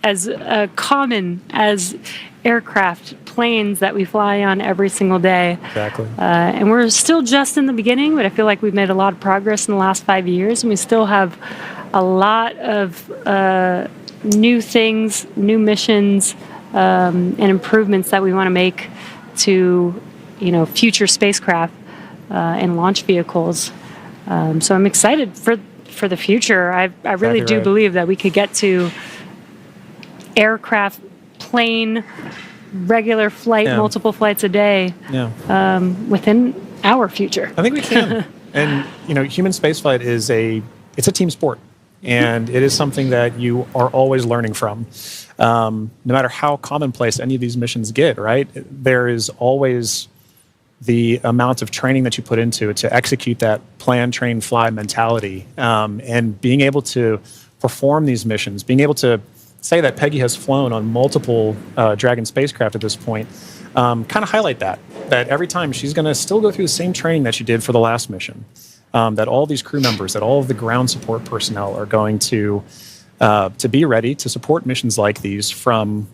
as common as aircraft, planes that we fly on every single day. Exactly. And we're still just in the beginning, but I feel like we've made a lot of progress in the last 5 years, and we still have a lot of new things, new missions, and improvements that we want to make to, future spacecraft and launch vehicles. So I'm excited for the future. I really do believe that we could get to aircraft, plane, regular flight, multiple flights a day within our future. I think we can. And, human spaceflight it's a team sport. And it is something that you are always learning from. No matter how commonplace any of these missions get, right? There is always the amount of training that you put into it to execute that plan, train, fly mentality. And being able to perform these missions, being able to say that Peggy has flown on multiple Dragon spacecraft at this point, kind of highlight that every time she's going to still go through the same training that she did for the last mission. That all these crew members, that all of the ground support personnel are going to be ready to support missions like these from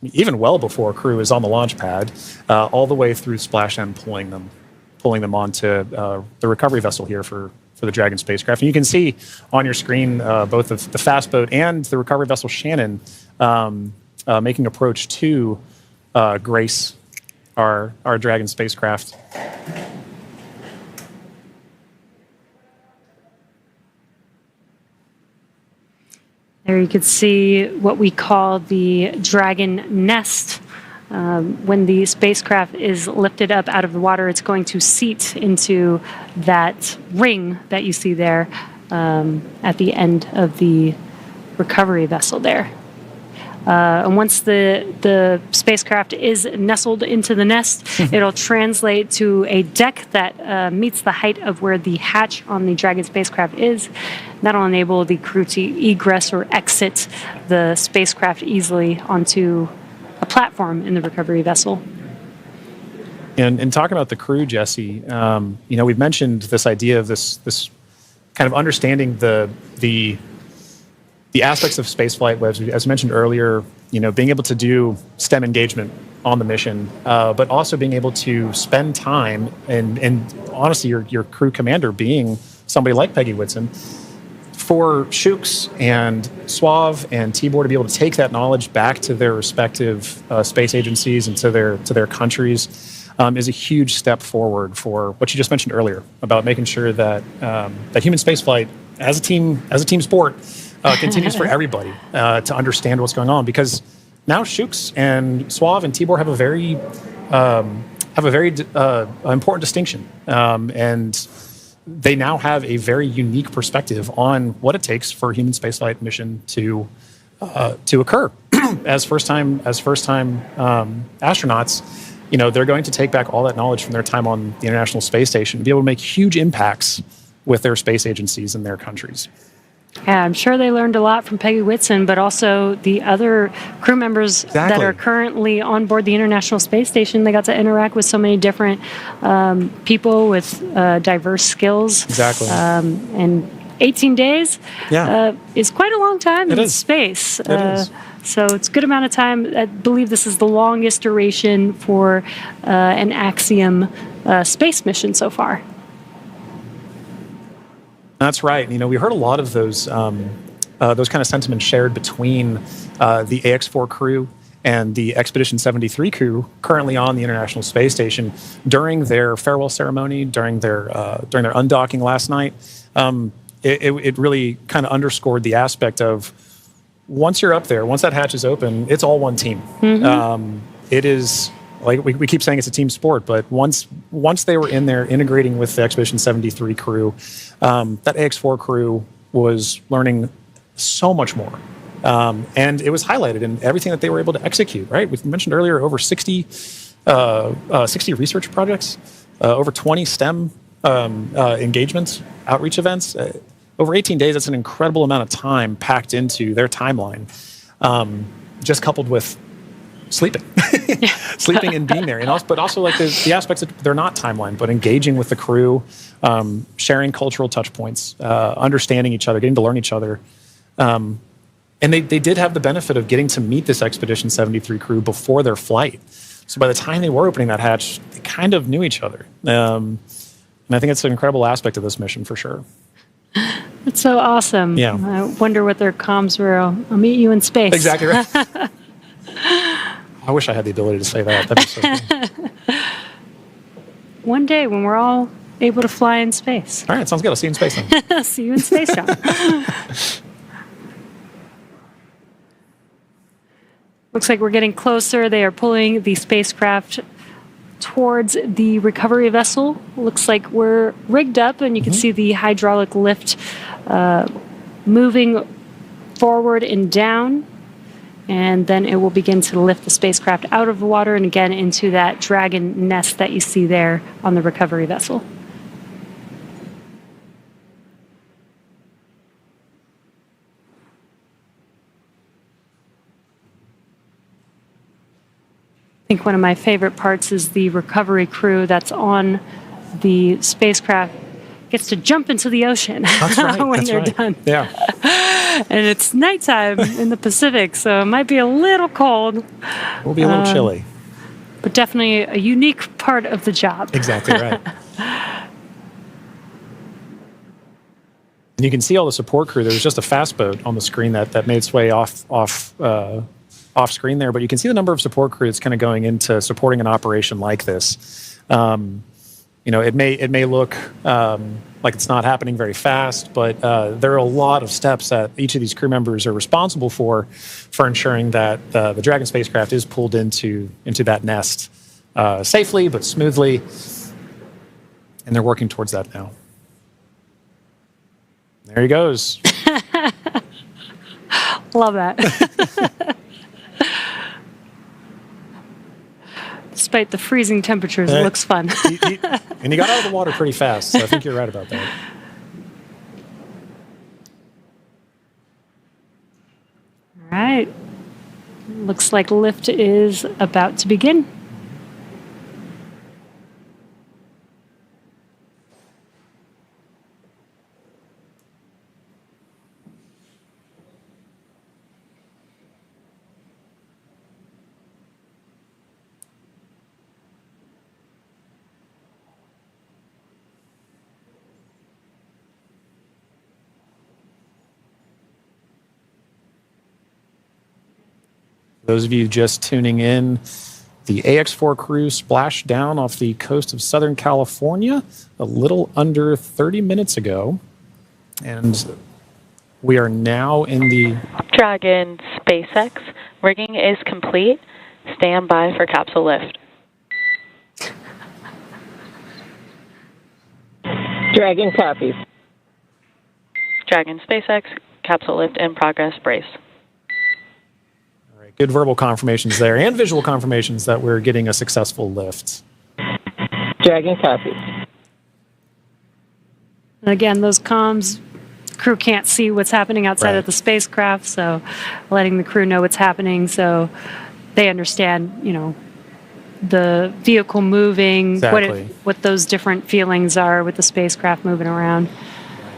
even well before crew is on the launch pad, all the way through Splashdown, pulling them onto the recovery vessel here for the Dragon spacecraft. And you can see on your screen both the fast boat and the recovery vessel Shannon making approach to Grace, our Dragon spacecraft. There you could see what we call the Dragon nest. When the spacecraft is lifted up out of the water, it's going to seat into that ring that you see there at the end of the recovery vessel there. And once the spacecraft is nestled into the nest, it'll translate to a deck that meets the height of where the hatch on the Dragon spacecraft is. That'll enable the crew to egress or exit the spacecraft easily onto a platform in the recovery vessel. And talking about the crew, Jesse, we've mentioned this idea of this kind of understanding the aspects of spaceflight, as mentioned earlier, being able to do STEM engagement on the mission, but also being able to spend time and honestly, your crew commander being somebody like Peggy Whitson, for Shooks and Swav and Tibor to be able to take that knowledge back to their respective space agencies and to their countries is a huge step forward for what you just mentioned earlier about making sure that that human spaceflight as a team sport continues for everybody to understand what's going on, because now Shooks and Swav and Tibor have a very important distinction, and they now have a very unique perspective on what it takes for a human spaceflight mission to occur. as first time astronauts, they're going to take back all that knowledge from their time on the International Space Station and be able to make huge impacts with their space agencies in their countries. Yeah, I'm sure they learned a lot from Peggy Whitson, but also the other crew members that are currently on board the International Space Station. They got to interact with so many different people with diverse skills. Exactly. And 18 days is quite a long time in space. It is. So it's a good amount of time. I believe this is the longest duration for an Axiom space mission so far. That's right. We heard a lot of those kind of sentiments shared between the AX-4 crew and the Expedition 73 crew currently on the International Space Station during their farewell ceremony, during their undocking last night. It really kind of underscored the aspect of once you're up there, once that hatch is open, it's all one team. Mm-hmm. It is. Like we keep saying, it's a team sport, but once they were in there integrating with the Expedition 73 crew, that AX-4 crew was learning so much more. And it was highlighted in everything that they were able to execute, right? We mentioned earlier over 60 research projects, over 20 STEM engagements, outreach events. Over 18 days, that's an incredible amount of time packed into their timeline, just coupled with sleeping and being there, but also like the aspects that they're not timeline, but engaging with the crew, sharing cultural touch points, understanding each other, getting to learn each other. And they did have the benefit of getting to meet this Expedition 73 crew before their flight. So by the time they were opening that hatch, they kind of knew each other. And I think it's an incredible aspect of this mission for sure. That's so awesome. Yeah. I wonder what their comms were. I'll meet you in space. Exactly right. I wish I had the ability to say that. That'd be so cool. One day when we're all able to fly in space. All right, sounds good. I'll see you in space then. See you in space, John. Looks like we're getting closer. They are pulling the spacecraft towards the recovery vessel. Looks like we're rigged up, and you can see the hydraulic lift moving forward and down. And then it will begin to lift the spacecraft out of the water and again into that Dragon nest that you see there on the recovery vessel. I think one of my favorite parts is the recovery crew that's on the spacecraft gets to jump into the ocean when they're done. Yeah. And it's nighttime in the Pacific, so it might be a little cold. It will be a little chilly. But definitely a unique part of the job. Exactly right. And you can see all the support crew. There was just a fast boat on the screen that made its way off screen there, but you can see the number of support crew that's kind of going into supporting an operation like this. it may look like it's not happening very fast, but there are a lot of steps that each of these crew members are responsible for ensuring that the Dragon spacecraft is pulled into that nest safely but smoothly, and they're working towards that now. There he goes. Love that. Despite the freezing temperatures, it looks fun. And he got out of the water pretty fast, so I think you're right about that. All right. Looks like lift is about to begin. Those of you just tuning in, the AX4 crew splashed down off the coast of Southern California a little under 30 minutes ago. And we are now in the Dragon SpaceX. Rigging is complete. Stand by for capsule lift. Dragon copies. Dragon SpaceX, capsule lift in progress, brace. good verbal confirmations there and visual confirmations that we're getting a successful lift. Dragon copy. Again, those comms, crew can't see what's happening outside Right. of the spacecraft, so letting the crew know what's happening so they understand, you know, the vehicle moving, Exactly. what those different feelings are with the spacecraft moving around.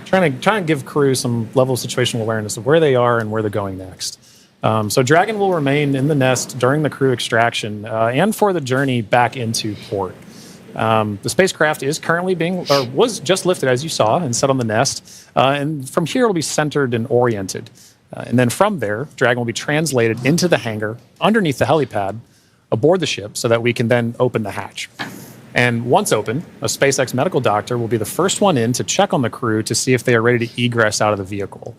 Trying to give crew some level of situational awareness of where they are and where they're going next. So Dragon will remain in the nest during the crew extraction and for the journey back into port. The spacecraft is currently was just lifted, as you saw, and set on the nest. And from here, it'll be centered and oriented. And then from there, Dragon will be translated into the hangar underneath the helipad aboard the ship so that we can then open the hatch. And once open, a SpaceX medical doctor will be the first one in to check on the crew to see if they are ready to egress out of the vehicle.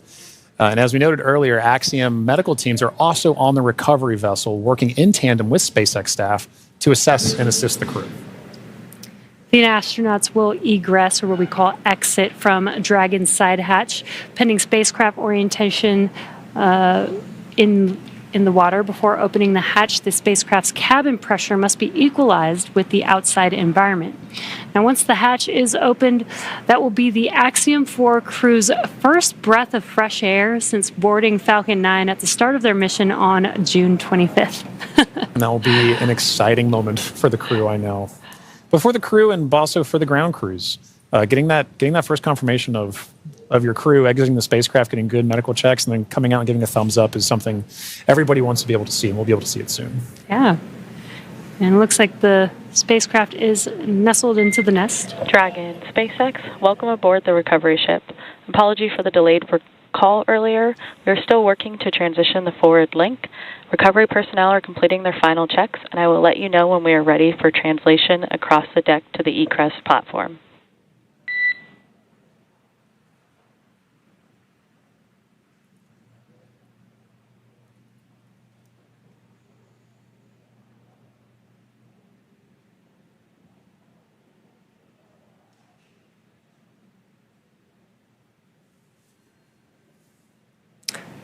And as we noted earlier, Axiom medical teams are also on the recovery vessel working in tandem with SpaceX staff to assess and assist the crew. The astronauts will egress, or what we call exit, from Dragon's side hatch, pending spacecraft orientation in the water. Before opening the hatch, the spacecraft's cabin pressure must be equalized with the outside environment. Now, once the hatch is opened, that will be the Axiom 4 crew's first breath of fresh air since boarding Falcon 9 at the start of their mission on June 25th. And that will be an exciting moment for the crew, I know. But for the crew and also for the ground crews, getting that first confirmation of your crew exiting the spacecraft, getting good medical checks, and then coming out and giving a thumbs up is something everybody wants to be able to see, and we'll be able to see it soon. Yeah. And it looks like the spacecraft is nestled into the nest. Dragon SpaceX, welcome aboard the recovery ship. Apology for the delayed call earlier. We are still working to transition the forward link. Recovery personnel are completing their final checks, and I will let you know when we are ready for translation across the deck to the egress platform.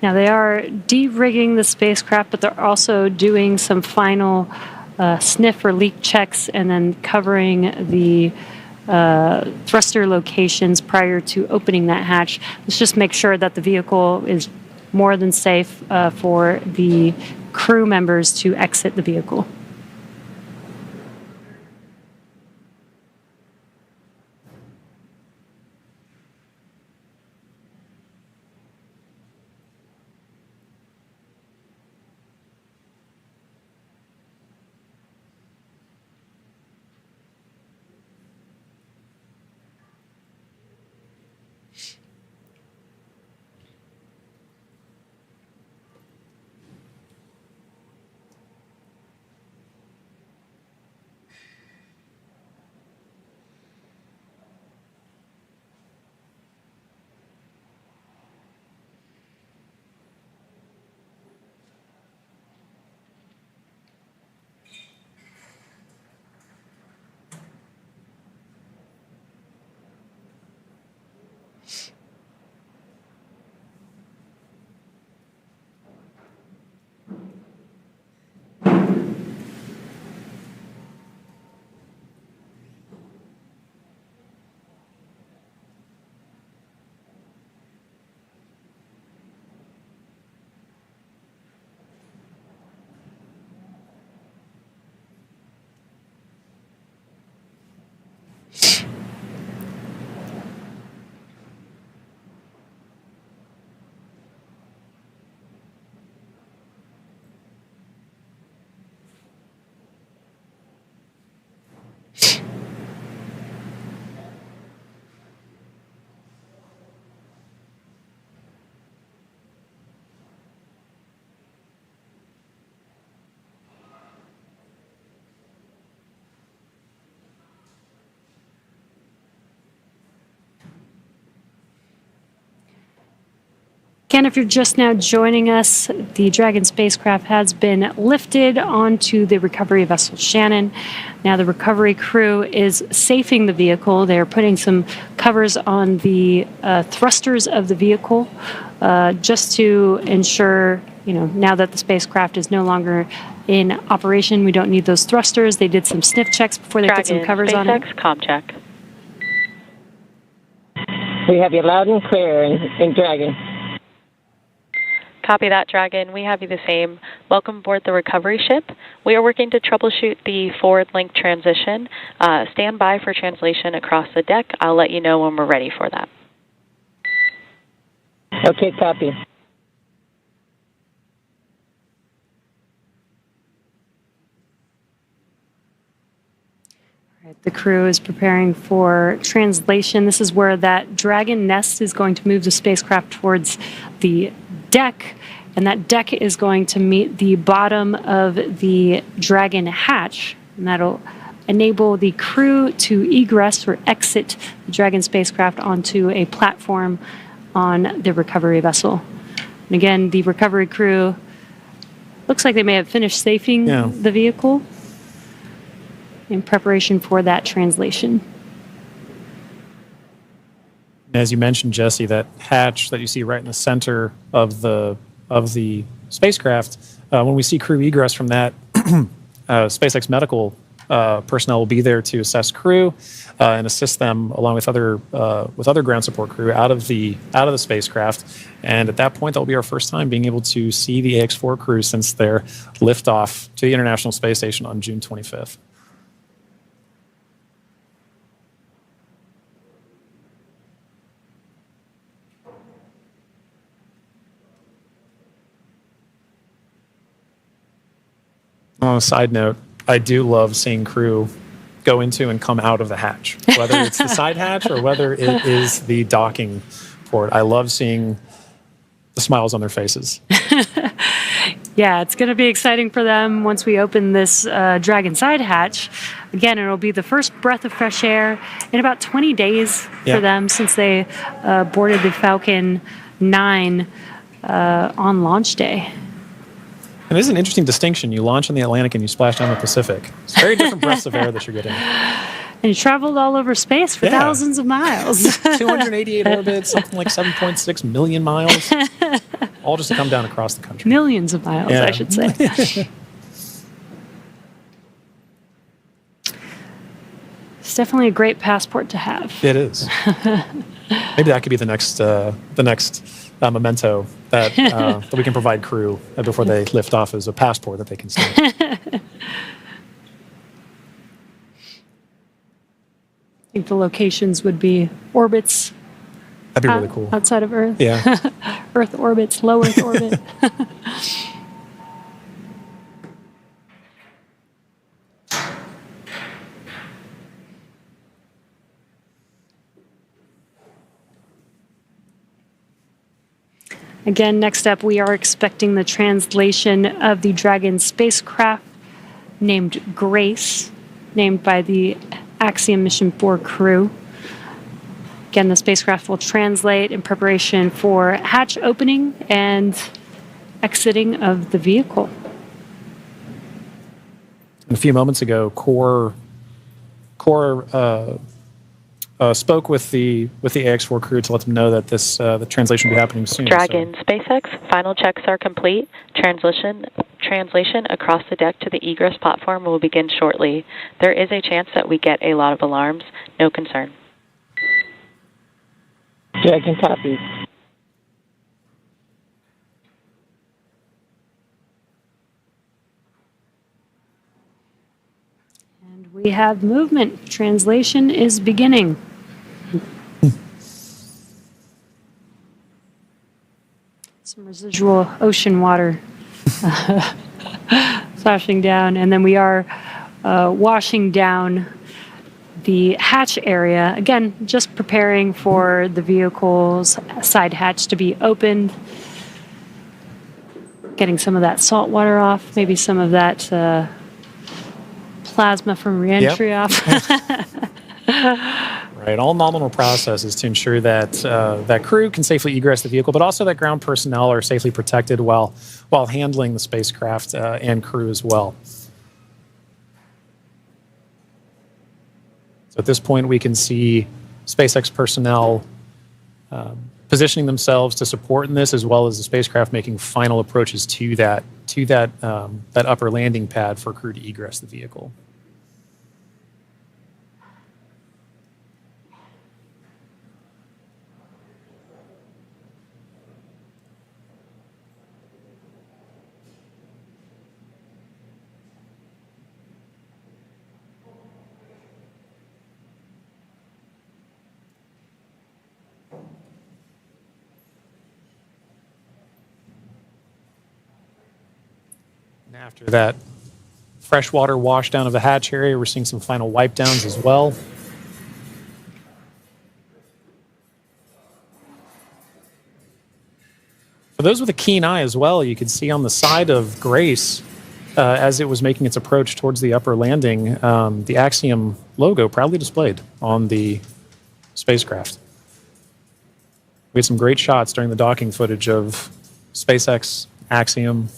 Now, they are de-rigging the spacecraft, but they're also doing some final sniff or leak checks and then covering the thruster locations prior to opening that hatch. Let's just make sure that the vehicle is more than safe for the crew members to exit the vehicle. Again, if you're just now joining us, the Dragon spacecraft has been lifted onto the recovery vessel Shannon. Now the recovery crew is safing the vehicle. They're putting some covers on the thrusters of the vehicle just to ensure, now that the spacecraft is no longer in operation, we don't need those thrusters. They did some sniff checks before they put some covers on it. SpaceX, comm check. We have you loud and clear in Dragon. Copy that, Dragon. We have you the same. Welcome aboard the recovery ship. We are working to troubleshoot the forward link transition. Stand by for translation across the deck. I'll let you know when we're ready for that. Okay, copy. The crew is preparing for translation. This is where that Dragon nest is going to move the spacecraft towards the deck, and that deck is going to meet the bottom of the Dragon hatch, and that'll enable the crew to egress or exit the Dragon spacecraft onto a platform on the recovery vessel. And again, the recovery crew looks like they may have finished safing the vehicle in preparation for that translation. As you mentioned, Jesse, that hatch that you see right in the center of the spacecraft, when we see crew egress from that, SpaceX medical personnel will be there to assess crew and assist them along with other ground support crew out of the spacecraft. And at that point, that will be our first time being able to see the AX-4 crew since their liftoff to the International Space Station on June 25th. On a side note, I do love seeing crew go into and come out of the hatch, whether it's the side hatch or whether it is the docking port. I love seeing the smiles on their faces. Yeah, it's going to be exciting for them once we open this Dragon side hatch. Again, it'll be the first breath of fresh air in about 20 days for them since they boarded the Falcon 9 on launch day. And this is an interesting distinction. You launch in the Atlantic and you splash down the Pacific. It's very different breaths of air that you're getting. And you traveled all over space for thousands of miles. 288 orbits, something like 7.6 million miles, all just to come down across the country. Millions of miles, I should say. It's definitely a great passport to have. It is. Maybe that could be the next memento that we can provide crew before they lift off as a passport that they can stamp. I think the locations would be orbits. That'd be really cool. Outside of Earth. Yeah. Earth orbits, low Earth orbit. Again, next up, we are expecting the translation of the Dragon spacecraft named Grace, named by the Axiom Mission 4 crew. Again, the spacecraft will translate in preparation for hatch opening and exiting of the vehicle. A few moments ago, Core spoke with the AX-4 crew to let them know that the translation will be happening soon. Dragon SpaceX, final checks are complete. Translation across the deck to the egress platform will begin shortly. There is a chance that we get a lot of alarms. No concern. Dragon copy. And we have movement. Translation is beginning. Some residual ocean water splashing down, and then we are washing down the hatch area. Again, just preparing for the vehicle's side hatch to be opened. Getting some of that salt water off, maybe some of that plasma from reentry off. Right, all nominal processes to ensure that that crew can safely egress the vehicle, but also that ground personnel are safely protected while handling the spacecraft and crew as well. So at this point, we can see SpaceX personnel positioning themselves to support in this, as well as the spacecraft making final approaches to that upper landing pad for crew to egress the vehicle. And after that freshwater washdown of the hatch area, we're seeing some final wipe downs as well. For those with a keen eye as well, you can see on the side of Grace, as it was making its approach towards the upper landing, the Axiom logo proudly displayed on the spacecraft. We had some great shots during the docking footage of SpaceX, Axiom,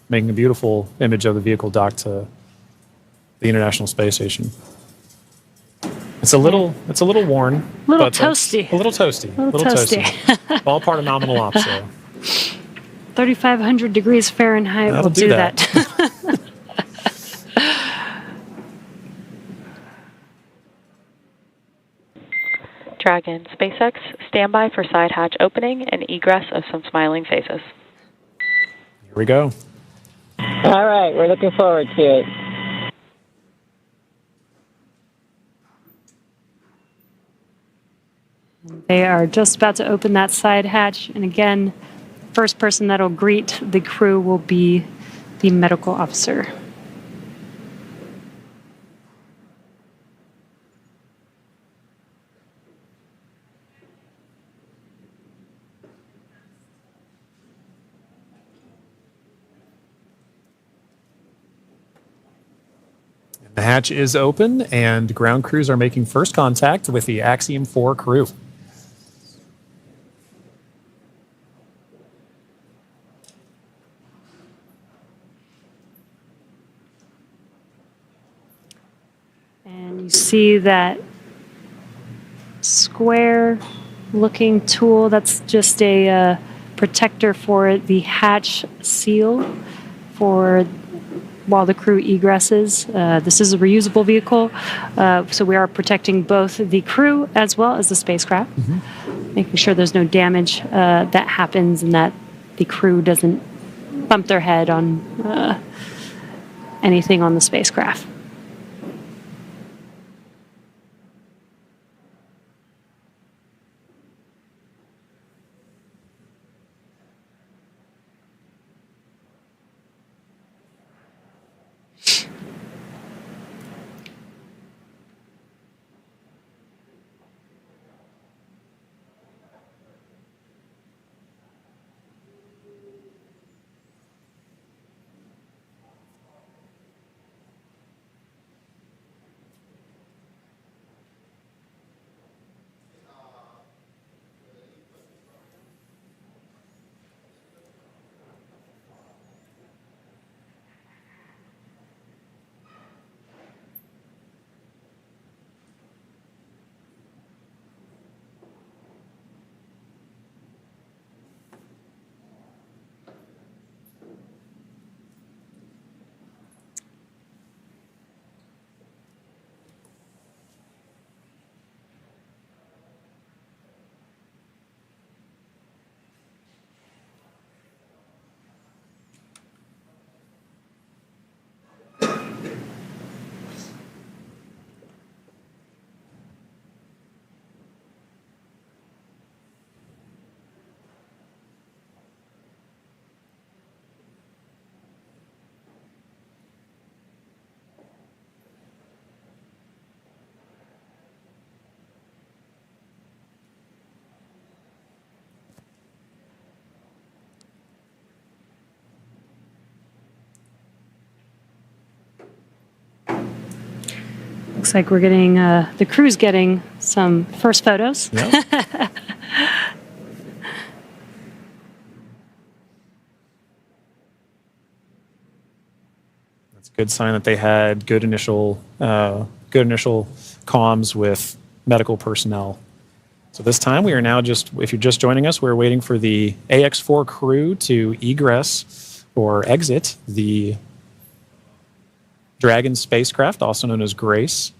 making a beautiful image of the vehicle docked to the International Space Station. It's a little worn. A little toasty. A little toasty. A little toasty. All part of nominal ops, though. 3,500 degrees Fahrenheit will do that. Dragon, SpaceX, standby for side hatch opening and egress of some smiling faces. Here we go. All right, we're looking forward to it. They are just about to open that side hatch, and again, first person that'll greet the crew will be the medical officer. The hatch is open, and ground crews are making first contact with the Axiom 4 crew. And you see that square-looking tool. That's just a protector for the hatch seal for while the crew egresses. This is a reusable vehicle, so we are protecting both the crew as well as the spacecraft, making sure there's no damage that happens and that the crew doesn't bump their head on anything on the spacecraft. Looks like we're getting, the crew's getting some first photos. Yep. That's a good sign that they had good initial comms with medical personnel. So this time we are now if you're just joining us, we're waiting for the AX-4 crew to egress or exit the Dragon spacecraft, also known as Grace,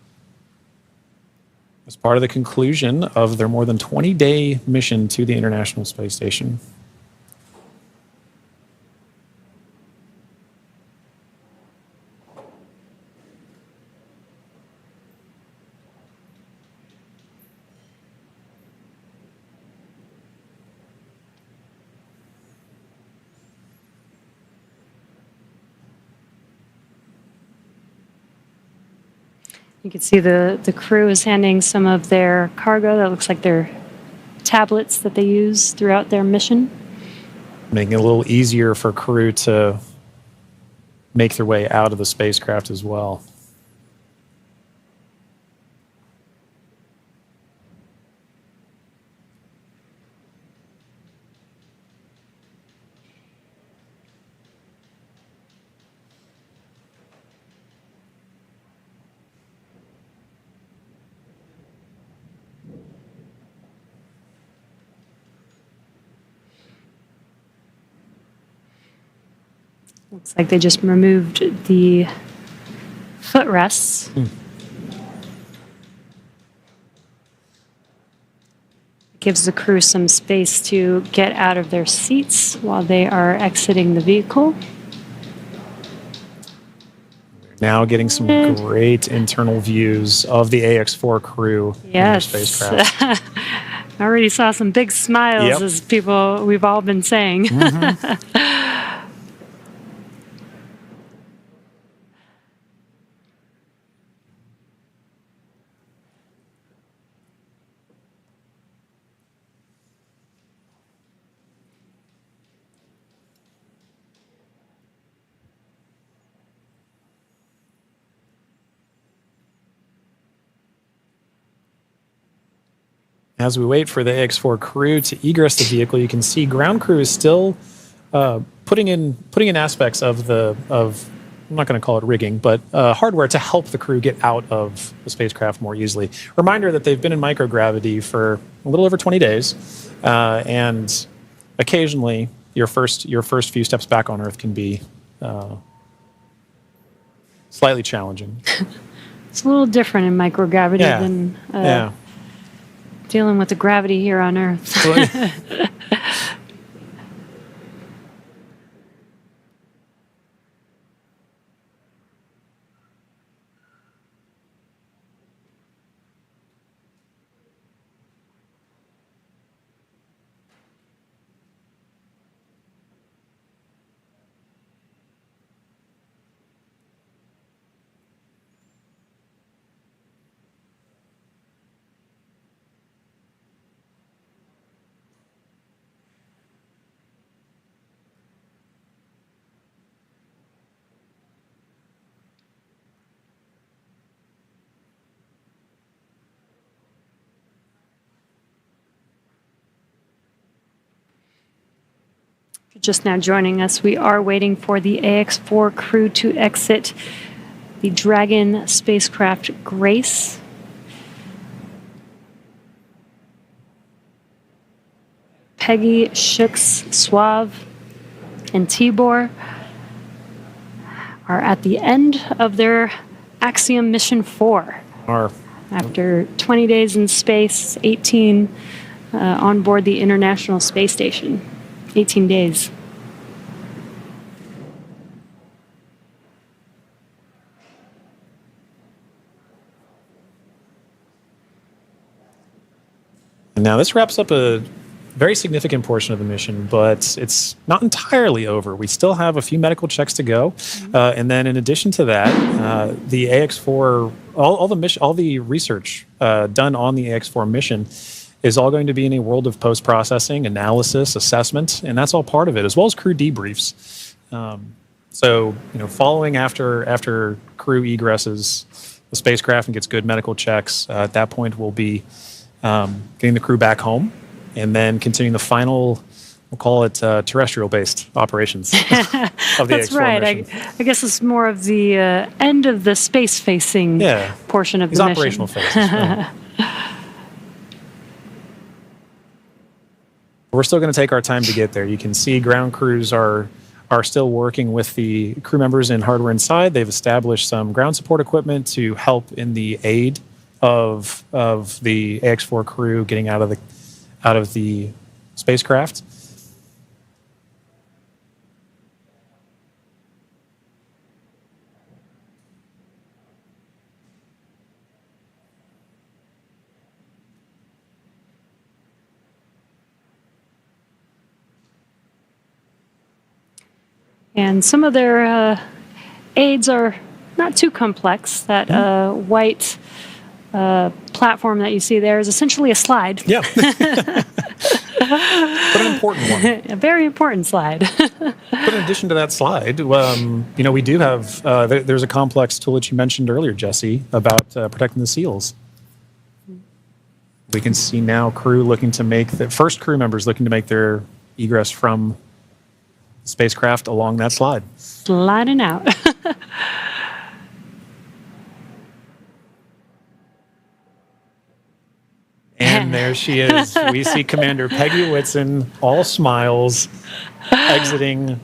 as part of the conclusion of their more than 20-day mission to the International Space Station. You can see the crew is handing some of their cargo. That looks like their tablets that they use throughout their mission. Making it a little easier for crew to make their way out of the spacecraft as well. Looks like they just removed the footrests. Gives the crew some space to get out of their seats while they are exiting the vehicle. Now getting some great internal views of the AX-4 crew in their Yes. spacecraft. I already saw some big smiles Yep. as people we've all been saying. As we wait for the AX-4 crew to egress the vehicle, you can see ground crew is still putting in aspects of I'm not going to call it rigging, but hardware to help the crew get out of the spacecraft more easily. Reminder that they've been in microgravity for a little over 20 days, and occasionally your first few steps back on Earth can be slightly challenging. It's a little different in microgravity than dealing with the gravity here on Earth. Just now joining us, we are waiting for the AX-4 crew to exit the Dragon spacecraft Grace. Peggy, Shooks, Suave, and Tibor are at the end of their Axiom Mission 4. After 20 days in space, 18 on board the International Space Station. 18 days. And now this wraps up a very significant portion of the mission, but it's not entirely over. We still have a few medical checks to go, and then in addition to that, the AX-4, all the research done on the AX-4 mission is all going to be in a world of post-processing, analysis, assessment, and that's all part of it, as well as crew debriefs. So, following after crew egresses, the spacecraft and gets good medical checks, at that point we'll be getting the crew back home and then continuing the final, we'll call it terrestrial-based operations of the That's AX4 right. mission. I guess it's more of the end of the space-facing portion of These the mission. operational phases. Right. We're still going to take our time to get there. You can see ground crews are still working with the crew members and hardware inside. They've established some ground support equipment to help in the aid of the AX4 crew getting out of the spacecraft. And some of their aids are not too complex. That white platform that you see there is essentially a slide. Yeah. But an important one. A very important slide. But in addition to that slide, we do have, there's a complex tool that you mentioned earlier, Jesse, about protecting the seals. We can see now crew members looking to make their egress from spacecraft along that slide. Sliding out. And there she is. We see Commander Peggy Whitson, all smiles, exiting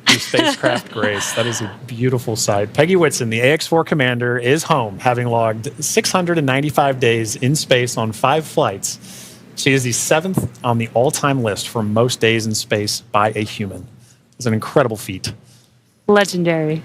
the spacecraft Grace. That is a beautiful sight. Peggy Whitson, the AX4 commander, is home, having logged 695 days in space on 5 flights. She is the 7th on the all-time list for most days in space by a human. It's an incredible feat. Legendary.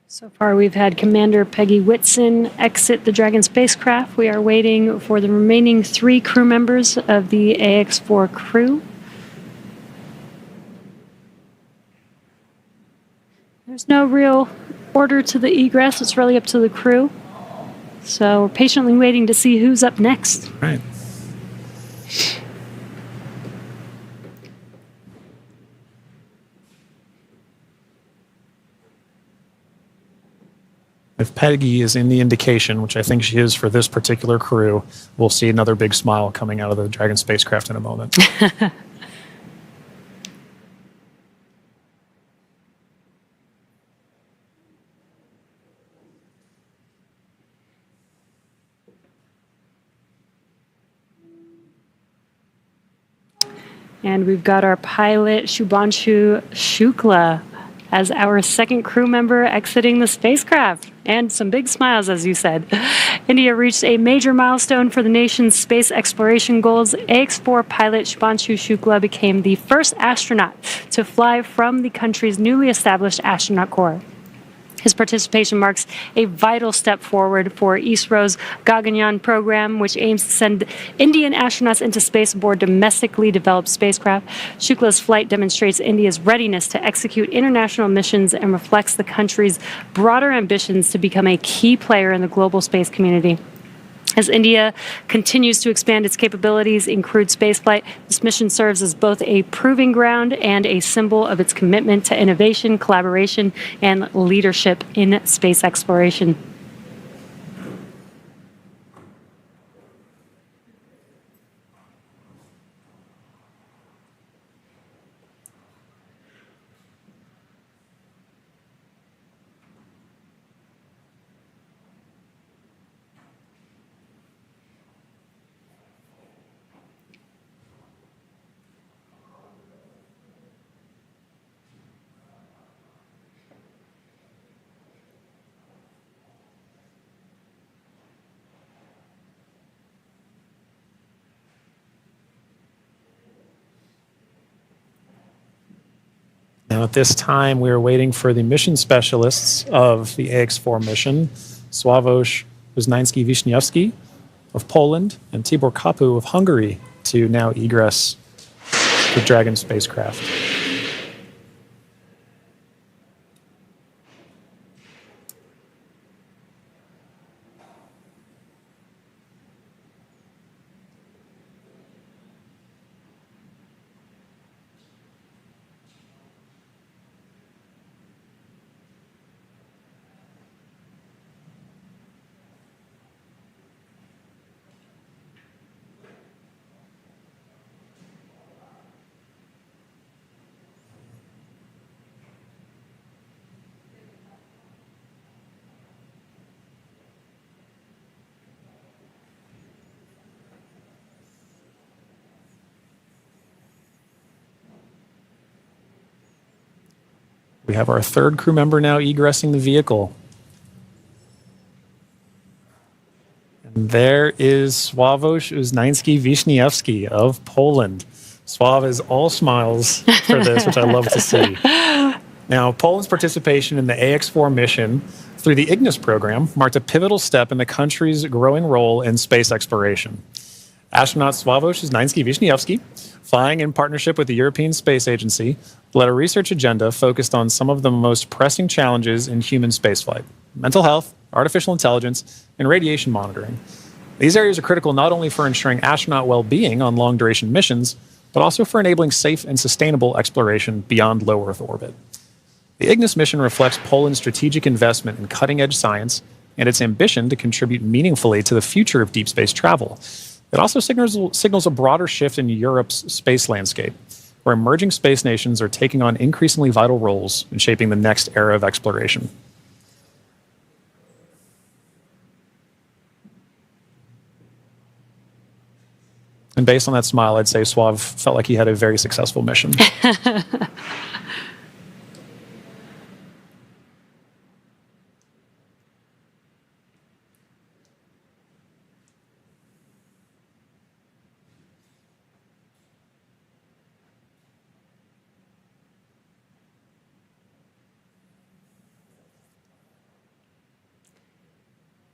So far, we've had Commander Peggy Whitson exit the Dragon spacecraft. We are waiting for the remaining 3 crew members of the AX4 crew. There's no real order to the egress. It's really up to the crew. So we're patiently waiting to see who's up next. Right. If Peggy is in the indication, which I think she is for this particular crew, we'll see another big smile coming out of the Dragon spacecraft in a moment. And we've got our pilot, Shubhanshu Shukla, as our second crew member exiting the spacecraft. And some big smiles, as you said. India reached a major milestone for the nation's space exploration goals. AX4 pilot Shubhanshu Shukla became the first astronaut to fly from the country's newly established astronaut corps. His participation marks a vital step forward for ISRO's Gaganyaan program, which aims to send Indian astronauts into space aboard domestically developed spacecraft. Shukla's flight demonstrates India's readiness to execute international missions and reflects the country's broader ambitions to become a key player in the global space community. As India continues to expand its capabilities in crewed spaceflight, this mission serves as both a proving ground and a symbol of its commitment to innovation, collaboration, and leadership in space exploration. Now, at this time, we are waiting for the mission specialists of the AX-4 mission, Sławoszem Uznańskim-Wiśniewskim of Poland and Tibor Kapu of Hungary, to now egress the Dragon spacecraft. We have our third crew member now egressing the vehicle. And there is Sławoszem Uznański-Wiśniewskim of Poland. Sław is all smiles for this, which I love to see. Now, Poland's participation in the AX-4 mission through the Ignis program marked a pivotal step in the country's growing role in space exploration. Astronaut Sławoszem Uznański-Wiśniewskim, flying in partnership with the European Space Agency, led a research agenda focused on some of the most pressing challenges in human spaceflight: mental health, artificial intelligence, and radiation monitoring. These areas are critical not only for ensuring astronaut well-being on long-duration missions, but also for enabling safe and sustainable exploration beyond low Earth orbit. The Ignis mission reflects Poland's strategic investment in cutting-edge science and its ambition to contribute meaningfully to the future of deep space travel. It also signals a broader shift in Europe's space landscape, where emerging space nations are taking on increasingly vital roles in shaping the next era of exploration. And based on that smile, I'd say Sław felt like he had a very successful mission.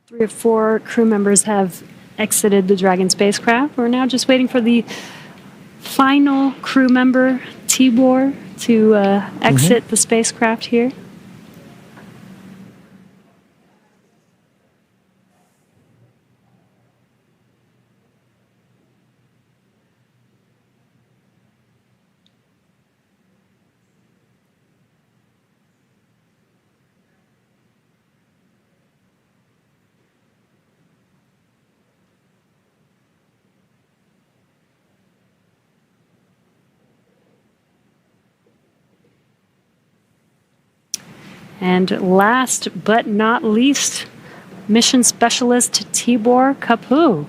3 or 4 crew members have exited the Dragon spacecraft. We're now just waiting for the final crew member, Tibor, to exit the spacecraft here. And last but not least, mission specialist Tibor Kapu.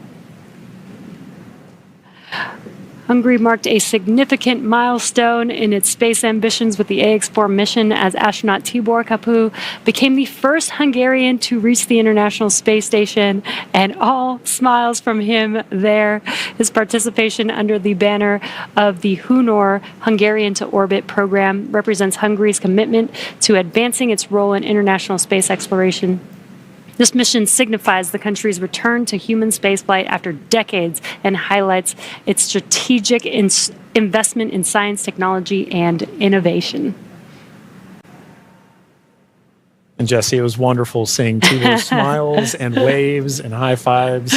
Hungary marked a significant milestone in its space ambitions with the AX-4 mission as astronaut Tibor Kapu became the first Hungarian to reach the International Space Station, and all smiles from him there. His participation under the banner of the Hunor Hungarian to Orbit program represents Hungary's commitment to advancing its role in international space exploration. This mission signifies the country's return to human spaceflight after decades and highlights its strategic investment in science, technology, and innovation. And Jesse, it was wonderful seeing Tibor's smiles and waves and high fives.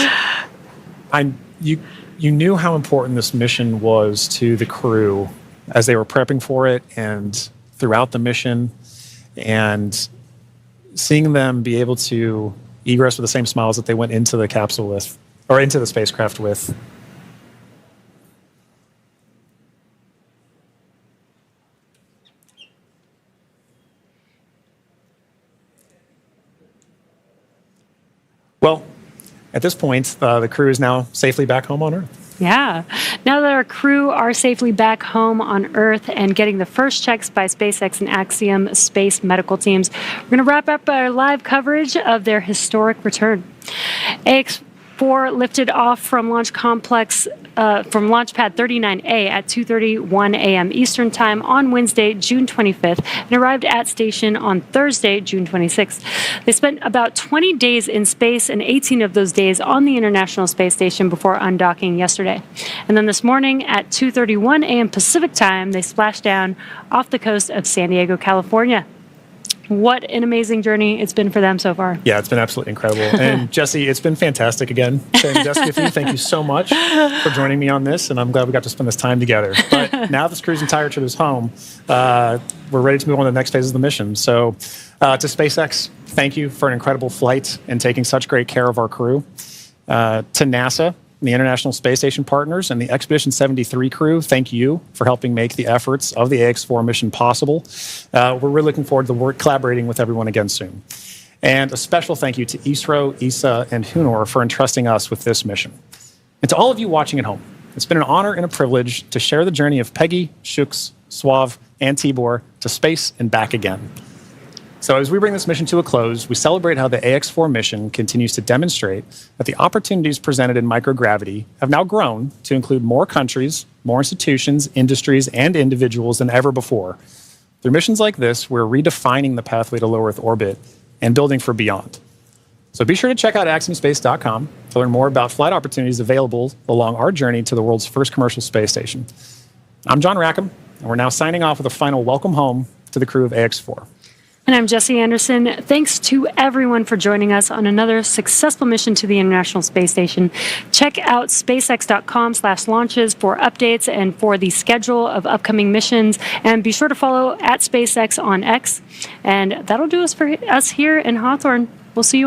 You knew how important this mission was to the crew as they were prepping for it and throughout the mission. And seeing them be able to egress with the same smiles that they went into the capsule with, or into the spacecraft with. Well, at this point, the crew is now safely back home on Earth. Yeah. Now that our crew are safely back home on Earth and getting the first checks by SpaceX and Axiom space medical teams, we're going to wrap up our live coverage of their historic return. 4 lifted off from Launch Complex, from Launch Pad 39A at 2:31 a.m. Eastern Time on Wednesday, June 25th, and arrived at station on Thursday, June 26th. They spent about 20 days in space and 18 of those days on the International Space Station before undocking yesterday. And then this morning at 2:31 a.m. Pacific Time, they splashed down off the coast of San Diego, California. What an amazing journey it's been for them so far. Yeah, it's been absolutely incredible. And Jesse, it's been fantastic again. Sharing Jesse with you. Thank you so much for joining me on this, and I'm glad we got to spend this time together. But now this cruise and tire trip is home, we're ready to move on to the next phase of the mission. So to SpaceX, thank you for an incredible flight and taking such great care of our crew. To NASA, the International Space Station partners, and the Expedition 73 crew, thank you for helping make the efforts of the AX-4 mission possible. We're really looking forward to collaborating with everyone again soon. And a special thank you to ISRO, ESA, and Hunor for entrusting us with this mission. And to all of you watching at home, it's been an honor and a privilege to share the journey of Peggy, Shooks, Swav, and Tibor to space and back again. So as we bring this mission to a close, we celebrate how the AX-4 mission continues to demonstrate that the opportunities presented in microgravity have now grown to include more countries, more institutions, industries, and individuals than ever before. Through missions like this, we're redefining the pathway to low Earth orbit and building for beyond. So be sure to check out axiomspace.com to learn more about flight opportunities available along our journey to the world's first commercial space station. I'm John Rackham, and we're now signing off with a final welcome home to the crew of AX-4. And I'm Jesse Anderson. Thanks to everyone for joining us on another successful mission to the International Space Station. Check out spacex.com/launches for updates and for the schedule of upcoming missions. And be sure to follow @SpaceX on X. And that'll do us for us here in Hawthorne. We'll see you